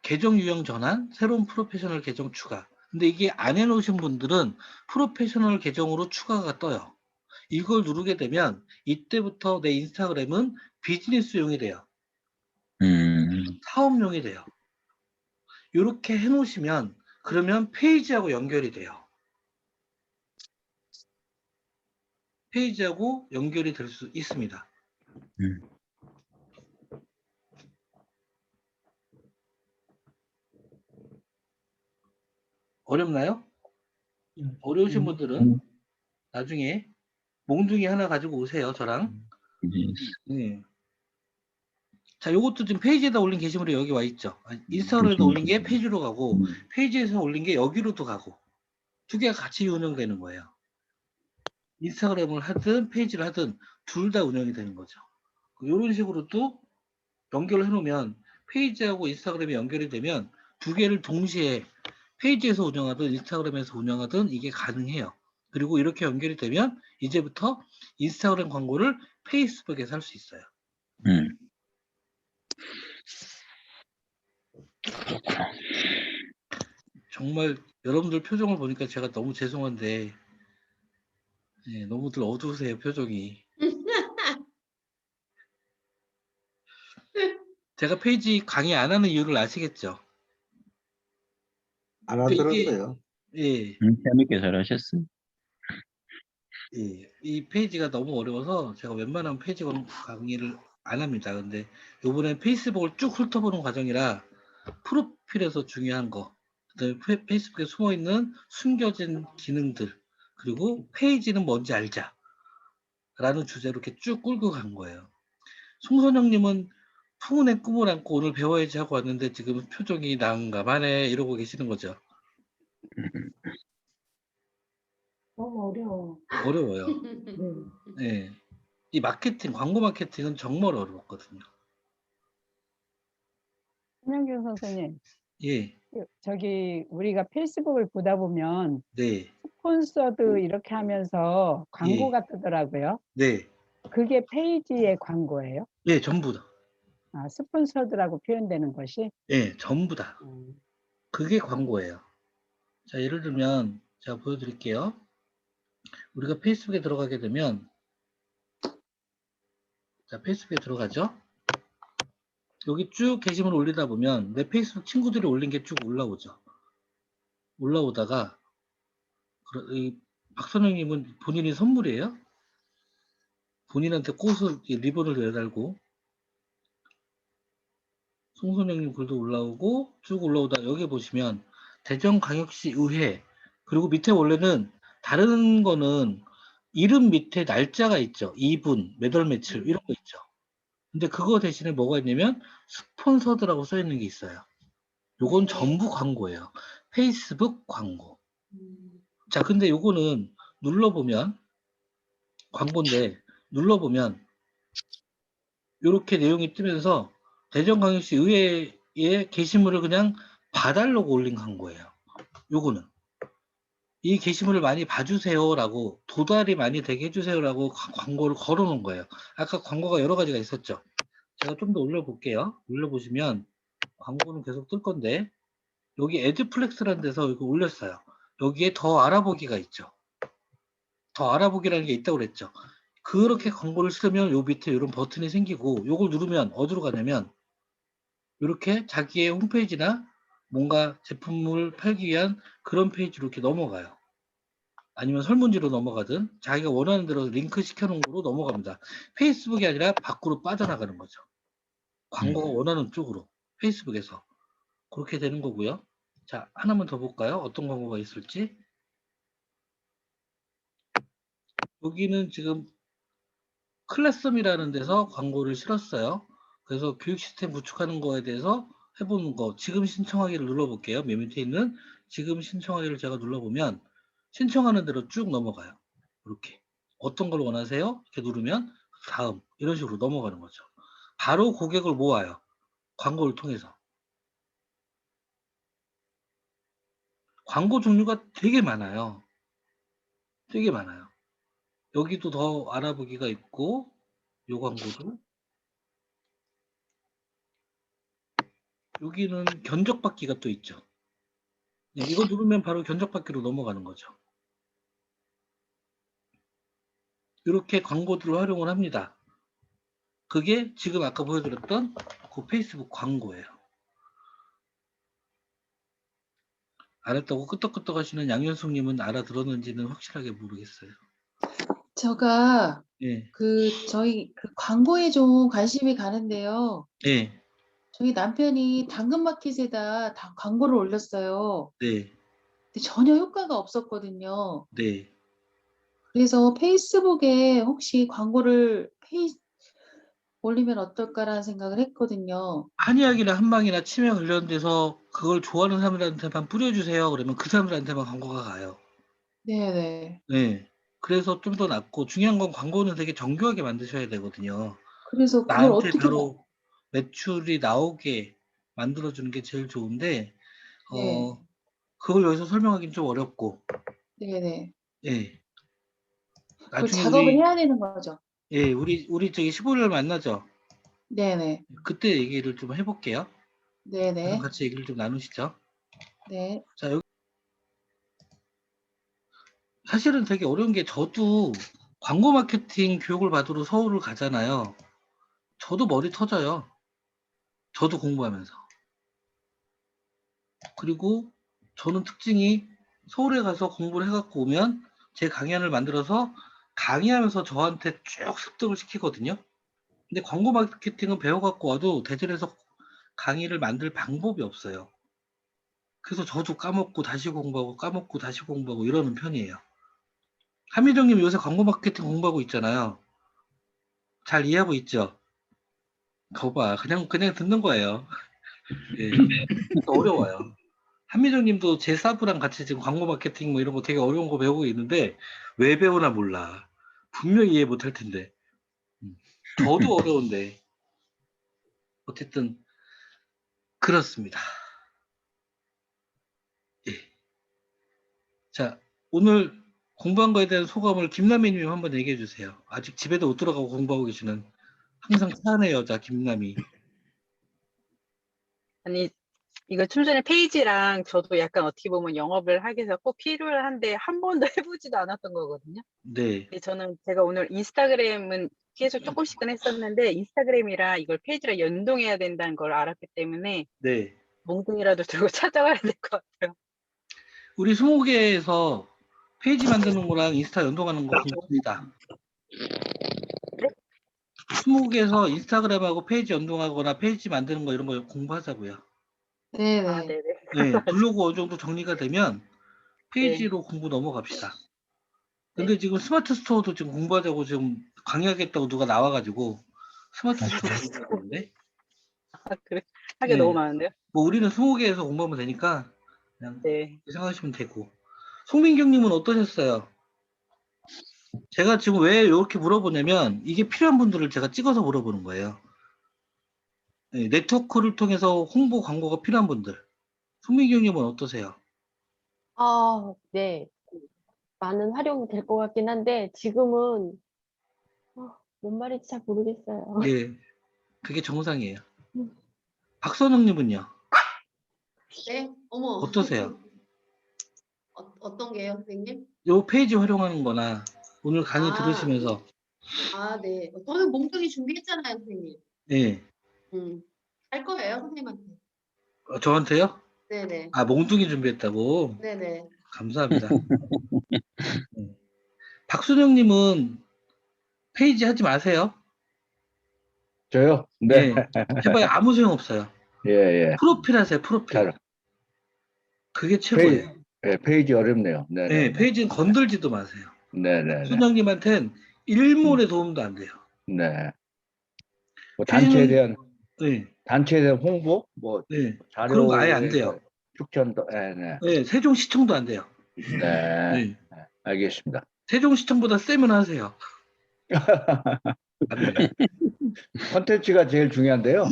계정 유형 전환, 새로운 프로페셔널 계정 추가. 근데 이게 안 해놓으신 분들은 프로페셔널 계정으로 추가가 떠요. 이걸 누르게 되면 이때부터 내 인스타그램은 비즈니스용이 돼요. 사업용이 돼요. 이렇게 해놓으시면 그러면 페이지하고 연결이 돼요. 페이지하고 연결이 될 수 있습니다. 어렵나요? 어려우신 분들은 나중에 몽둥이 하나 가지고 오세요. 저랑. 네. 자, 요것도 지금 페이지에다 올린 게시물이 여기 와 있죠. 인스타그램에다 올린 게 페이지로 가고 페이지에서 올린 게 여기로도 가고 두 개가 같이 운영되는 거예요. 인스타그램을 하든 페이지를 하든 둘 다 운영이 되는 거죠. 이런 식으로도 연결을 해놓으면 페이지하고 인스타그램이 연결이 되면 두 개를 동시에 페이지에서 운영하든 인스타그램에서 운영하든 이게 가능해요. 그리고 이렇게 연결이 되면 이제부터 인스타그램 광고를 페이스북에서 할 수 있어요. 정말 여러분들 표정을 보니까 제가 너무 죄송한데 네, 너무들 어두우세요, 표정이. 제가 페이지 강의 안 하는 이유를 아시겠죠? 알아들었어요. 예. 재밌게 잘하셨어요. 예, 이 페이지가 너무 어려워서 제가 웬만하면 페이지 강의를 안 합니다. 근데 요번엔 페이스북을 쭉 훑어보는 과정이라 프로필에서 중요한 거, 그다음에 페이스북에 숨어있는 숨겨진 기능들, 그리고 페이지는 뭔지 알자. 라는 주제로 이렇게 쭉 끌고 간 거예요. 송선영님은 풍운의 꿈을 안고 오늘 배워야지 하고 왔는데 지금 표정이 난감하네 이러고 계시는 거죠. 너무 어려워. 어려워요. 네. 네. 이 마케팅, 광고 마케팅은 정말 어렵거든요. 신영균 선생님, 예, 저기 우리가 페이스북을 보다 보면 네, 스폰서드 이렇게 하면서 광고가 뜨더라고요. 네, 그게 페이지의 광고예요? 네, 전부 다. 아, 스폰서드라고 표현되는 것이? 네, 전부 다. 그게 광고예요. 자, 예를 들면 제가 보여드릴게요. 우리가 페이스북에 들어가게 되면, 자, 페이스북에 들어가죠. 여기 쭉 게시물을 올리다 보면 내 페이스북 친구들이 올린 게 쭉 올라오죠. 올라오다가 이 박선영님은 본인이 선물이에요? 본인한테 꽃을 리본을 내달고 송선영님 글도 올라오고 쭉 올라오다 여기 보시면 대전광역시 의회 그리고 밑에 원래는 다른 거는 이름 밑에 날짜가 있죠. 2분, 몇 월 며칠 이런 거 있죠. 근데 그거 대신에 뭐가 있냐면 스폰서드라고 써 있는 게 있어요. 요건 전부 광고예요. 페이스북 광고. 자, 근데 요거는 눌러보면 광고인데 눌러보면 이렇게 내용이 뜨면서 대전광역시 의회의 게시물을 그냥 봐달라고 올린 광고예요. 요거는 이 게시물을 많이 봐주세요라고 도달이 많이 되게 해주세요라고 광고를 걸어놓은 거예요. 아까 광고가 여러 가지가 있었죠. 제가 좀 더 올려볼게요. 올려보시면 광고는 계속 뜰 건데 여기 에드플렉스라는 데서 이거 올렸어요. 여기에 더 알아보기가 있죠. 더 알아보기라는 게 있다고 그랬죠. 그렇게 광고를 쓰면 요 밑에 이런 버튼이 생기고 요걸 누르면 어디로 가냐면 이렇게 자기의 홈페이지나 뭔가 제품을 팔기 위한 그런 페이지로 이렇게 넘어가요. 아니면 설문지로 넘어가든 자기가 원하는 대로 링크 시켜놓은 거로 넘어갑니다. 페이스북이 아니라 밖으로 빠져나가는 거죠. 광고가 원하는 쪽으로 페이스북에서 그렇게 되는 거고요. 자, 하나만 더 볼까요? 어떤 광고가 있을지. 여기는 지금 클래썸이라는 데서 광고를 실었어요. 그래서 교육 시스템 구축하는 거에 대해서 해보는 거. 지금 신청하기를 눌러볼게요. 맨 밑에 있는 지금 신청하기를 제가 눌러보면 신청하는 대로 쭉 넘어가요. 이렇게. 어떤 걸 원하세요? 이렇게 누르면 다음. 이런 식으로 넘어가는 거죠. 바로 고객을 모아요. 광고를 통해서. 광고 종류가 되게 많아요. 되게 많아요. 여기도 더 알아보기가 있고 요 광고도 여기는 견적받기가 또 있죠. 네, 이거 누르면 바로 견적받기로 넘어가는 거죠. 이렇게 광고들을 활용을 합니다. 그게 지금 아까 보여드렸던 그 페이스북 광고예요. 알았다고 끄떡끄떡 하시는 양현숙님은 알아들었는지는 확실하게 모르겠어요. 제가 예, 저희 광고에 좀 관심이 가는데요. 네, 저희 남편이 당근마켓에다 광고를 올렸어요. 네, 근데 전혀 효과가 없었거든요. 네. 그래서 페이스북에 혹시 광고를 올리면 어떨까라는 생각을 했거든요. 한의학이나 한방이나 치매 관련돼서 그걸 좋아하는 사람들한테만 뿌려주세요. 그러면 그 사람들한테만 광고가 가요. 네네. 네. 그래서 좀 더 낫고 중요한 건 광고는 되게 정교하게 만드셔야 되거든요. 그래서 그걸 나한테 어떻게 바로 매출이 나오게 만들어주는 게 제일 좋은데 네. 그걸 여기서 설명하기는 좀 어렵고 네네. 예. 그걸 나중에 작업을 해야 되는 거죠. 예, 우리 저기 15일 만나죠. 네네. 그때 얘기를 좀 해볼게요. 그럼 네네. 같이 얘기를 좀 나누시죠. 네. 자, 여기 사실은 되게 어려운 게 저도 광고 마케팅 교육을 받으러 서울을 가잖아요. 저도 머리 터져요. 저도 공부하면서. 그리고 저는 특징이 서울에 가서 공부를 해갖고 오면 제 강연을 만들어서 강의하면서 저한테 쭉 습득을 시키거든요. 근데 광고 마케팅은 배워갖고 와도 대전에서 강의를 만들 방법이 없어요. 그래서 저도 까먹고 다시 공부하고 까먹고 다시 공부하고 이러는 편이에요. 함희정님 요새 광고 마케팅 공부하고 있잖아요. 잘 이해하고 있죠? 거봐, 그냥 듣는 거예요. 예, 어려워요. 한미정님도 제 사부랑 같이 지금 광고 마케팅 뭐 이런 거 되게 어려운 거 배우고 있는데 왜 배우나 몰라. 분명히 이해 못할 텐데. 저도 어려운데. 어쨌든 그렇습니다. 예. 자, 오늘 공부한 거에 대한 소감을 김남희님 한번 얘기해 주세요. 아직 집에도 못 들어가고 공부하고 계시는 항상 차 안의 여자 김남희. 아니, 이거 좀 전에 페이지랑 저도 약간 어떻게 보면 영업을 하기 위해서 꼭 필요한데 한 번도 해보지도 않았던 거거든요. 네, 근데 저는 제가 오늘 인스타그램은 계속 조금씩은 했었는데 인스타그램이랑 이걸 페이지랑 연동해야 된다는 걸 알았기 때문에 네. 몽둥이라도 들고 찾아가야 될 것 같아요. 우리 20개에서 페이지 만드는 거랑 인스타 연동하는 거 공부합니다. 20개에서 인스타그램하고 페이지 연동하거나 페이지 만드는 거 이런 거 공부하자고요. 네네. 아, 네네. 네, 블로그 어느 정도 정리가 되면 페이지로 공부 넘어갑시다. 근데 지금 스마트 스토어도 지금 공부하자고 지금 강의하겠다고 누가 나와가지고 스마트 스토어 공부하는데 아, 그래. 하게 네. 너무 많은데요? 뭐 우리는 20개에서 공부하면 되니까 그냥 네. 생각하시면 되고. 송민경님은 어떠셨어요? 제가 지금 왜 이렇게 물어보냐면 이게 필요한 분들을 제가 찍어서 물어보는 거예요. 네, 네트워크를 통해서 홍보 광고가 필요한 분들. 송민경님은 어떠세요? 네. 많은 활용이 될 것 같긴 한데 지금은 뭔 말인지 잘 모르겠어요. 예, 그게 정상이에요. 박선웅님은요? 네? 어머. 어떠세요? 어떤 게요, 선생님? 요 페이지 활용하는 거나 오늘 강의 들으시면서 아, 네. 저는 몽둥이 준비했잖아요, 선생님. 네, 할 거예요, 선생님한테. 저한테요? 네네. 아, 몽둥이 준비했다고? 네네. 감사합니다. 네. 박순영님은 페이지 하지 마세요. 저요? 네. 네. 해봐야 아무 소용 없어요. 예, 예. 프로필 하세요, 프로필. 잘. 그게 최고예요. 페이지 어렵네요. 네, 네, 페이지는 건들지도 마세요. 네, 네, 네. 순영님한테는 일몰의 도움도 안 돼요. 네. 뭐 최진웅- 단체에 대한 홍보, 뭐 네. 자료 그런 거 아예 안 돼요. 축전도, 네, 네. 네, 세종시청도 안 돼요. 네. 네. 알겠습니다. 세종시청보다 세면 하세요. 안 돼요. 컨텐츠가 제일 중요한데요.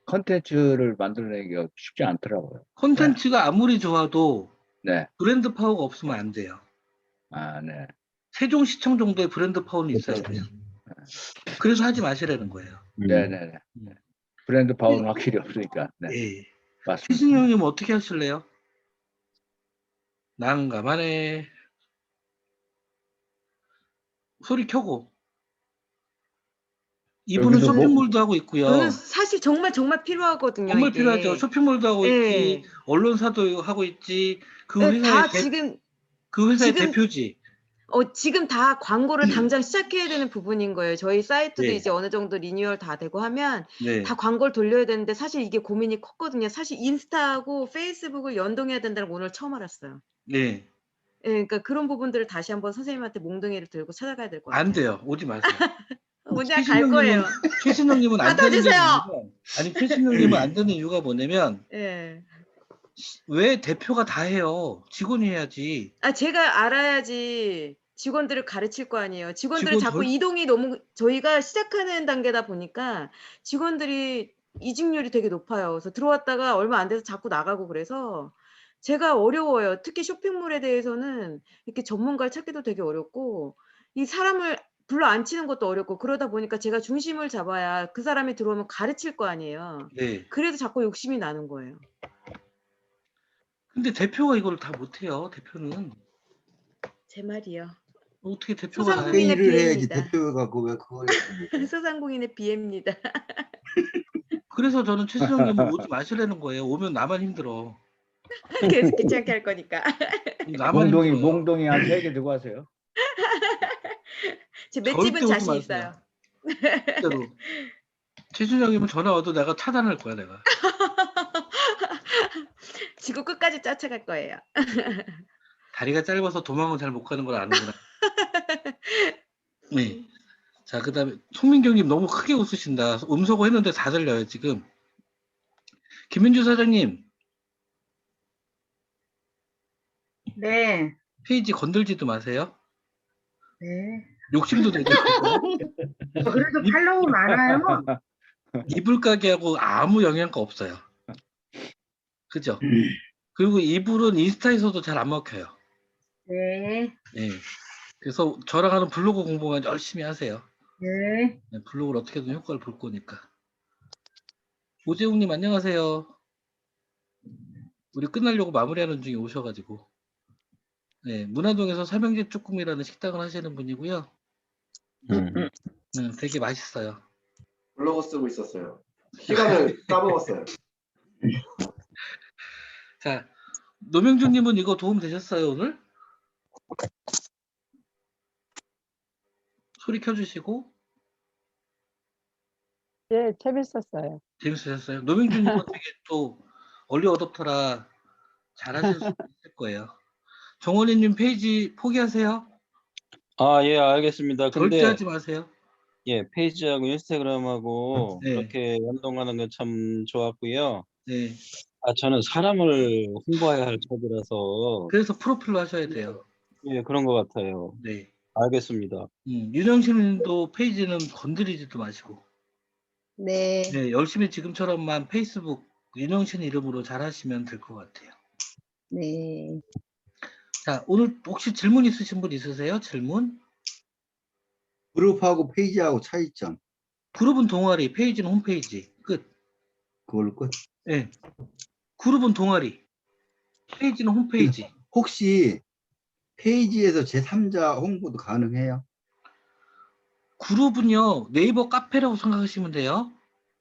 컨텐츠를 만들어내기가 쉽지 않더라고요. 콘텐츠가 아무리 좋아도 네. 브랜드 파워가 없으면 안 돼요. 아, 네. 세종시청 정도의 브랜드 파워는 있어야 돼요. 그래서 하지 마시라는 거예요. 네, 네, 네. 브랜드 파워는 확실히 없으니까. 네. 예. 맞습니다. 최승영님 어떻게 하실래요? 난감하네. 소리 켜고. 이분은 여기도 뭐- 쇼핑몰도 하고 있고요. 저는 사실 정말 필요하거든요. 정말 이게. 필요하죠. 쇼핑몰도 하고 예. 있지, 언론사도 하고 있지. 그 네, 회사의 다 그 회사의 지금- 대표지. 지금 다 광고를 당장 시작해야 되는 부분인 거예요. 저희 사이트도 네. 이제 어느 정도 리뉴얼 다 되고 하면 네. 다 광고를 돌려야 되는데 사실 이게 고민이 컸거든요. 사실 인스타하고 페이스북을 연동해야 된다는 걸 오늘 처음 알았어요. 네. 예, 그러니까 그런 부분들을 다시 한번 선생님한테 몽둥이를 들고 찾아가야 될 것 같아요. 안 돼요. 오지 마세요. 혼자 갈 거예요. 최신영님은 안 되는 받아주세요. 이유가 아니 최신영님은 안 되는 이유가 뭐냐면 예. 왜 대표가 다 해요? 직원이 해야지. 제가 알아야지 직원들을 가르칠 거 아니에요. 직원들을 직원 자꾸 절- 이동이 너무 저희가 시작하는 단계다 보니까 직원들이 이직률이 되게 높아요. 그래서 들어왔다가 얼마 안 돼서 자꾸 나가고 그래서 제가 어려워요. 특히 쇼핑몰에 대해서는 이렇게 전문가를 찾기도 되게 어렵고 이 사람을 불러 앉히는 것도 어렵고 그러다 보니까 제가 중심을 잡아야 그 사람이 들어오면 가르칠 거 아니에요. 네. 그래도 자꾸 욕심이 나는 거예요. 근데 대표가 이걸 다 못해요. 대표는 제 말이요. 어떻게 대표가 다 소상공인- 해요? 회의를 해야지 비행이다. 대표가 왜 그걸 소상공인의 비애입니다. 그래서 저는 최신영님은 오지 마시라는 거예요. 오면 나만 힘들어. 계속 귀찮게 할 거니까. 나만 힘들어요. 몽둥이 한 3개 들고 하세요. 제 절대 맷집은 오지 자신 마세요. 있어요. 진짜로. 최신영님은 전화 와도 내가 차단할 거야 내가. 지구 끝까지 쫓아갈 거예요. 다리가 짧아서 도망은 잘 못 가는 걸 아는구나. 네. 자, 그 다음에 송민경님 너무 크게 웃으신다. 음소거 했는데 다 들려요, 지금. 김민주 사장님, 네. 페이지 건들지도 마세요. 네. 욕심도 내지 마세요. 그래도 팔로우 많아요. 이불 가게하고 아무 영향가 없어요. 그죠? 그리고 이불은 인스타에서도 잘 안 먹혀요. 네. 예. 그래서 저랑 하는 블로그 공부만 열심히 하세요. 네. 네, 블로그를 어떻게든 효과를 볼 거니까. 오재웅님 안녕하세요. 우리 끝나려고 마무리하는 중에 오셔가지고. 네, 문화동에서 삼형제 쭈꾸미라는 식당을 하시는 분이고요. 되게 맛있어요. 블로그 쓰고 있었어요. 시간을 까먹었어요. 자, 노명준님은 이거 도움 되셨어요 오늘? 소리 켜주시고. 예, 재밌었어요. 재밌으셨어요? 노명준님은 되게 또 얼리 어댑터라 잘하실 수 있을 거예요. 정원희님 페이지 포기하세요. 아, 예, 알겠습니다. 절대 근데 하지 마세요. 예, 페이지하고 인스타그램하고 네. 이렇게 연동하는 건 참 좋았고요. 네. 아, 저는 사람을 홍보해야 할 처지라서 그래서 프로필로 하셔야 돼요. 예, 그런 것 같아요. 네. 알겠습니다. 윤영신님도 페이지는 건드리지도 마시고. 네. 네, 열심히 지금처럼만 페이스북 윤영신 이름으로 잘 하시면 될 것 같아요. 네. 자, 오늘 혹시 질문 있으신 분 있으세요? 질문? 그룹하고 페이지하고 차이점. 그룹은 동아리, 페이지는 홈페이지. 끝. 그걸로 끝. 네. 그룹은 동아리, 페이지는 홈페이지. 혹시 페이지에서 제3자 홍보도 가능해요? 그룹은요, 네이버 카페라고 생각하시면 돼요.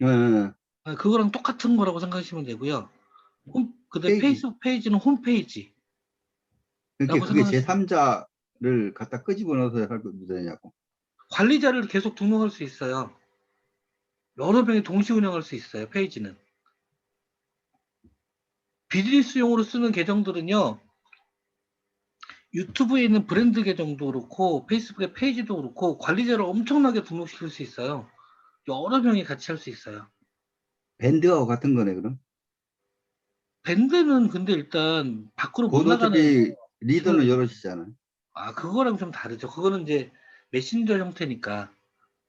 예, 예. 그거랑 똑같은 거라고 생각하시면 되고요. 근데 페이지. 페이스북 페이지는 홈페이지. 그러니까 그게 생각하시면 제3자를 갖다 끄집어 넣어서 할 것도 되냐고. 관리자를 계속 등록할 수 있어요. 여러 명이 동시 운영할 수 있어요, 페이지는. 비즈니스용으로 쓰는 계정들은요, 유튜브에 있는 브랜드 계정도 그렇고, 페이스북의 페이지도 그렇고, 관리자를 엄청나게 등록시킬 수 있어요. 여러 명이 같이 할 수 있어요. 밴드하고 같은 거네, 그럼? 밴드는 근데 일단 밖으로 못 그것도 나가는. 어차피 리더는 여럿이잖아. 그거랑 좀 다르죠. 그거는 이제 메신저 형태니까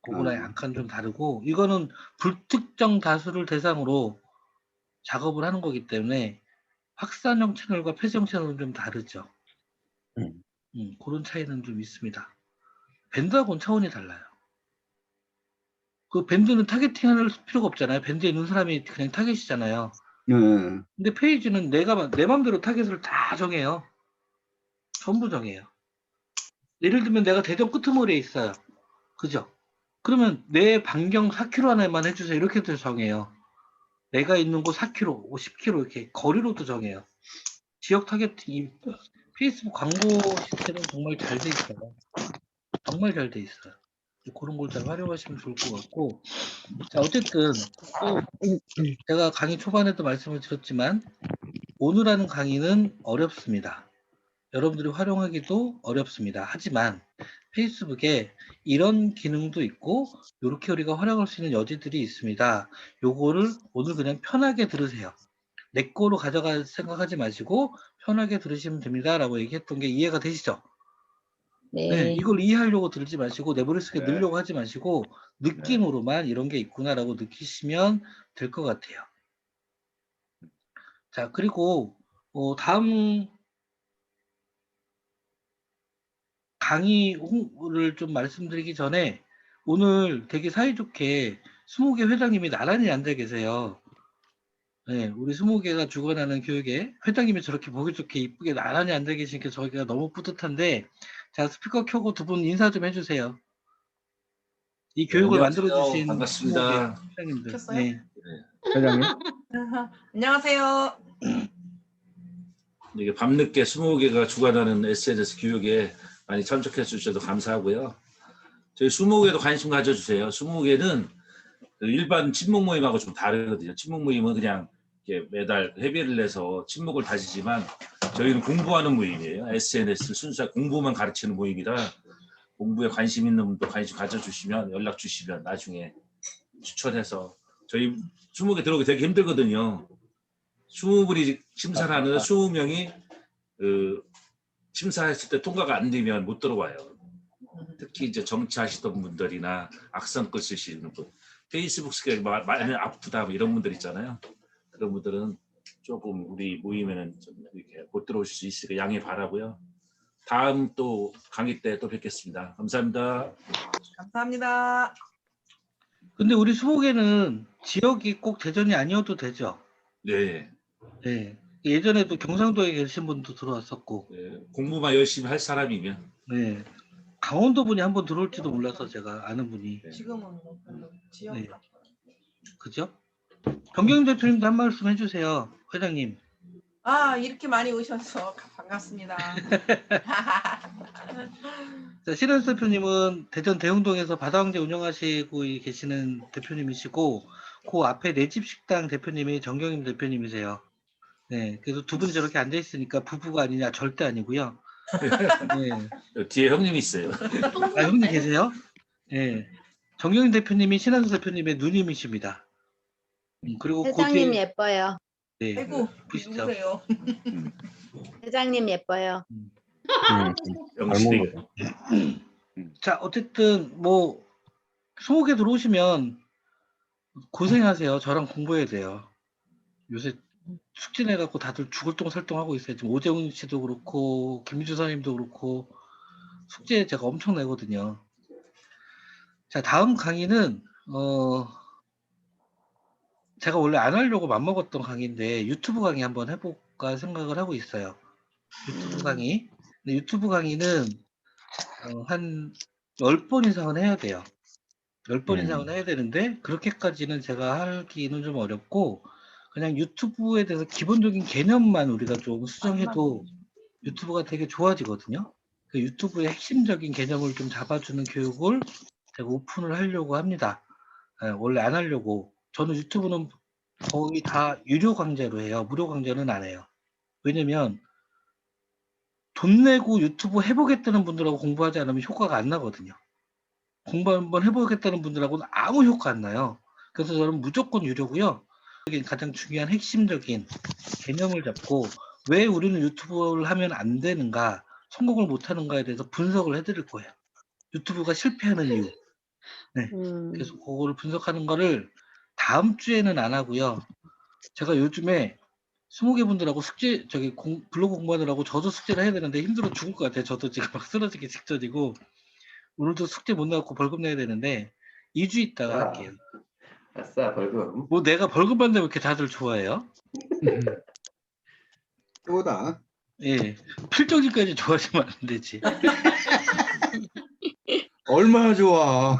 그거랑 약간 좀 다르고, 이거는 불특정 다수를 대상으로 작업을 하는 거기 때문에 확산형 채널과 폐쇄형 채널은 좀 다르죠. 그런 차이는 좀 있습니다. 밴드하고는 차원이 달라요. 그 밴드는 타겟팅할 필요가 없잖아요. 밴드에 있는 사람이 그냥 타겟이잖아요. 예. 근데 페이지는 내 맘대로 타겟을 다 정해요. 전부 정해요. 예를 들면 내가 대전 끄트머리에 있어요. 그죠? 그러면 내 반경 4km 안에만 해주세요. 이렇게도 정해요. 내가 있는 곳 4km, 50km 이렇게 거리로도 정해요. 지역 타겟팅, 페이스북 광고 시스템은 정말 잘 돼 있어요. 정말 잘 돼 있어요. 그런 걸 잘 활용하시면 좋을 것 같고. 자, 어쨌든 제가 강의 초반에도 말씀을 드렸지만 오늘 하는 강의는 어렵습니다. 여러분들이 활용하기도 어렵습니다. 하지만 페이스북에 이런 기능도 있고 이렇게 우리가 활용할 수 있는 여지들이 있습니다. 요거를 오늘 그냥 편하게 들으세요. 내 거로 가져갈 생각하지 마시고 편하게 들으시면 됩니다. 라고 얘기했던 게 이해가 되시죠? 네, 이걸 이해하려고 들지 마시고 내 머릿속에 넣으려고 하지 마시고 느낌으로만 이런 게 있구나라고 느끼시면 될 것 같아요. 자, 그리고 다음 강의를 좀 말씀드리기 전에 오늘 되게 사이좋게 20개 회장님이 나란히 앉아 계세요. 네, 우리 20개가 주관하는 교육에 회장님이 저렇게 보기 좋게 이쁘게 나란히 앉아 계시니까 저희가 너무 뿌듯한데, 자, 스피커 켜고 두 분 인사 좀 해주세요. 이 교육을 안녕하세요. 만들어주신 반갑습니다. 20개 회장님들. 켰어요? 네. 회장님? 안녕하세요. 이게 밤늦게 20개가 주관하는 SNS 교육에 많이 참석해 주셔서 감사하고요. 저희 20개도 관심 가져주세요. 20개는 일반 친목 모임하고 좀 다르거든요. 친목 모임은 그냥 이렇게 매달 회비를 내서 친목을 다지지만 저희는 공부하는 모임이에요. SNS 순수한 공부만 가르치는 모임이라 공부에 관심 있는 분도 관심 가져주시면 연락 주시면 나중에 추천해서 저희 20개 들어오기 되게 힘들거든요. 20분이 심사를 하는데 20명이 심사했을 때 통과가 안 되면 못 들어와요. 특히 이제 정치하시던 분들이나 악성글 쓰시는 분, 페이스북 쓰기 많이 아프다 뭐 이런 분들 있잖아요. 그런 분들은 조금 우리 모임에는 좀 이렇게 못 들어오실 수 있으니까 양해 바라고요. 다음 또 강의 때 또 뵙겠습니다. 감사합니다. 감사합니다. 근데 우리 20개는 지역이 꼭 대전이 아니어도 되죠? 네. 네. 예전에도 경상도에 계신 분도 들어왔었고. 네. 공부만 열심히 할 사람이면. 네. 강원도 분이 한번 들어올지도 몰라서 제가 아는 분이. 지금은 뭐 별로 지역 네. 그죠? 정경임 대표님도 한 말씀 해주세요. 회장님. 이렇게 많이 오셔서 반갑습니다. 자, 신한수 대표님은 대전 대흥동에서 바다왕제 운영하시고 계시는 대표님이시고 그 앞에 내 집 식당 대표님이 정경임 대표님이세요. 네, 그래서 두 분이 저렇게 앉아 있으니까 부부가 아니냐 절대 아니고요. 네. 뒤에 형님이 있어요. 아, 형님 계세요? 네. 정경임 대표님이 신한수 대표님의 누님이십니다. 그리고 회장님 뒤에- 예뻐요. 네, 아이고 보시죠. 누구세요? 회장님 예뻐요. 영식이. 자, 어쨌든 뭐 20개 들어오시면 고생하세요. 저랑 공부해야 돼요. 요새 숙제 내갖고 다들 죽을 똥 살똥 하고 있어요. 지금 오재훈 씨도 그렇고 김민주 선생님도 그렇고 숙제 제가 엄청 내거든요. 자, 다음 강의는 제가 원래 안 하려고 맘먹었던 강의인데 유튜브 강의 한번 해볼까 생각을 하고 있어요. 유튜브 강의. 근데 유튜브 강의는 한 10번 이상은 해야 돼요. 10번 이상은 해야 되는데 그렇게까지는 제가 하기는 좀 어렵고 그냥 유튜브에 대해서 기본적인 개념만 우리가 좀 수정해도 유튜브가 되게 좋아지거든요. 그 유튜브의 핵심적인 개념을 좀 잡아주는 교육을 제가 오픈을 하려고 합니다. 원래 안 하려고. 저는 유튜브는 거의 다 유료 강좌로 해요. 무료 강좌는 안 해요. 왜냐면 돈 내고 유튜브 해보겠다는 분들하고 공부하지 않으면 효과가 안 나거든요. 공부 한번 해보겠다는 분들하고는 아무 효과 안 나요. 그래서 저는 무조건 유료고요. 가장 중요한 핵심적인 개념을 잡고 왜 우리는 유튜브를 하면 안 되는가, 성공을 못 하는가에 대해서 분석을 해드릴 거예요. 유튜브가 실패하는 이유. 네. 그래서 그거를 분석하는 거를 다음 주에는 안 하고요. 제가 요즘에 20개 분들하고 숙제, 블로그 공부하느라고 저도 숙제를 해야 되는데 힘들어 죽을 것 같아요. 저도 지금 막 쓰러지기 직전이고, 오늘도 숙제 못 내갖고 벌금 내야 되는데, 2주 있다가 할게요. 아싸 벌금. 뭐 내가 벌금 받는데 왜 이렇게 다들 좋아해요? 또다. 예. 필적일까지 좋아하시면 안 되지. 얼마나 좋아.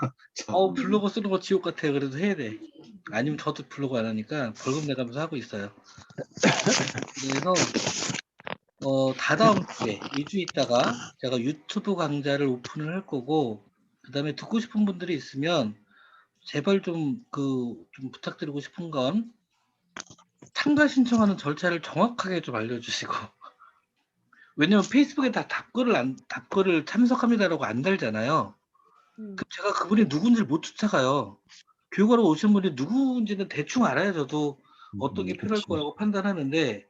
블로그 쓰는 거 지옥 같아요. 그래도 해야 돼. 아니면 저도 블로그 안 하니까 벌금 내가면서 하고 있어요. 그래서 다다음 주에 2주 있다가 제가 유튜브 강좌를 오픈을 할 거고, 그 다음에 듣고 싶은 분들이 있으면 제발 좀 부탁드리고 싶은 건 참가 신청하는 절차를 정확하게 좀 알려주시고, 왜냐면 페이스북에 다 답글을 참석합니다라고 안 달잖아요. 그럼 제가 그분이 누군지를 못 쫓아가요. 교육하러 오신 분이 누구인지는 대충 알아야 저도 어떤 게 필요할 거라고 판단하는데,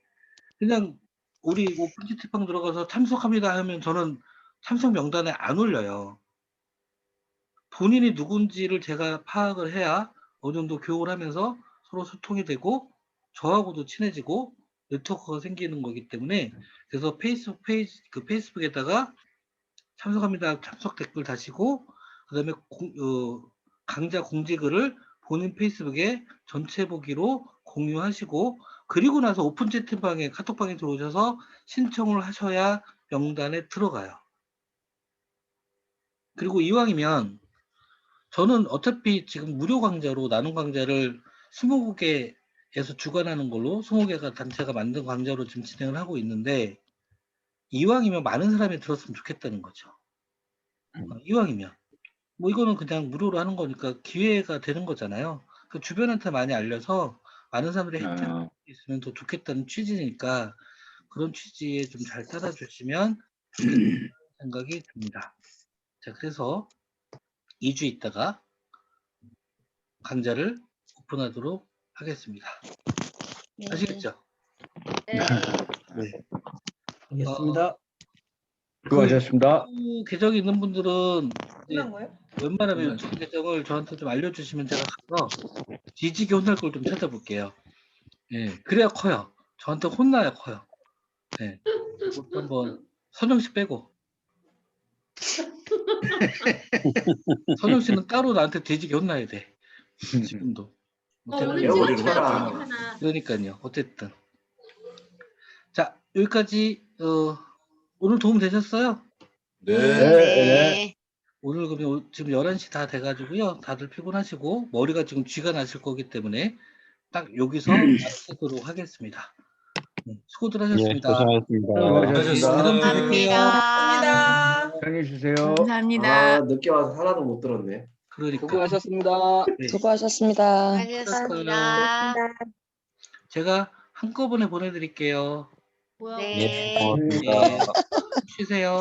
그냥 우리 오픈 채팅방 들어가서 참석합니다 하면 저는 참석 명단에 안 올려요. 본인이 누군지를 제가 파악을 해야 어느 정도 교육을 하면서 서로 소통이 되고 저하고도 친해지고 네트워크가 생기는 거기 때문에, 그래서 페이스북에다가 참석합니다 참석 댓글 다시고, 그 다음에 강좌 공지글을 본인 페이스북에 전체 보기로 공유하시고, 그리고 나서 오픈 채팅방에 카톡방에 들어오셔서 신청을 하셔야 명단에 들어가요. 그리고 이왕이면 저는 어차피 지금 무료 강좌로 나눔 강좌를 20개에서 주관하는 걸로 20개가 단체가 만든 강좌로 지금 진행을 하고 있는데, 이왕이면 많은 사람이 들었으면 좋겠다는 거죠. 이왕이면 뭐 이거는 그냥 무료로 하는 거니까 기회가 되는 거잖아요. 그 주변한테 많이 알려서 많은 사람들이 혜택을 있으면 더 좋겠다는 취지니까 그런 취지에 좀 잘 따라주시면 좋겠다는 생각이 듭니다. 자, 그래서 2주 있다가 강좌를 오픈하도록 하겠습니다. 아시겠죠? 네. 네. 알겠습니다. 수고하셨습니다. 계정이 있는 분들은 이제 끝난 거예요? 웬만하면 유튜브 계정을 저한테 좀 알려주시면 제가 가서 뒤지게 혼날 걸 좀 찾아볼게요. 예, 그래야 커요. 저한테 혼나야 커요. 예, 그것도 한번 선영 씨 빼고. 선영 씨는 따로 나한테 뒤지게 혼나야 돼. 지금도. 제가 오늘 에어버리로 찍어줘야 해라. 돼, 하나. 그러니까요. 어쨌든. 자, 여기까지 오늘 도움 되셨어요? 네. 네. 오늘 그러면 지금 11시 다 돼가지고요. 다들 피곤하시고 머리가 지금 쥐가 나실 거기 때문에 딱 여기서 마치도록 하겠습니다. 수고들 예, 하셨습니다. 고생하셨습니다. 수고하셨습니다. 다음 주에 뵐게요. 감사합니다. 사랑해 주세요. 아, 늦게 와서 하나도 못 들었네. 그러니까. 수고하셨습니다. 네. 수고하셨습니다. 수고하셨습니다. 제가 한꺼번에 보내드릴게요. 뭐야? 네. 고맙습니다. 네. 쉬세요.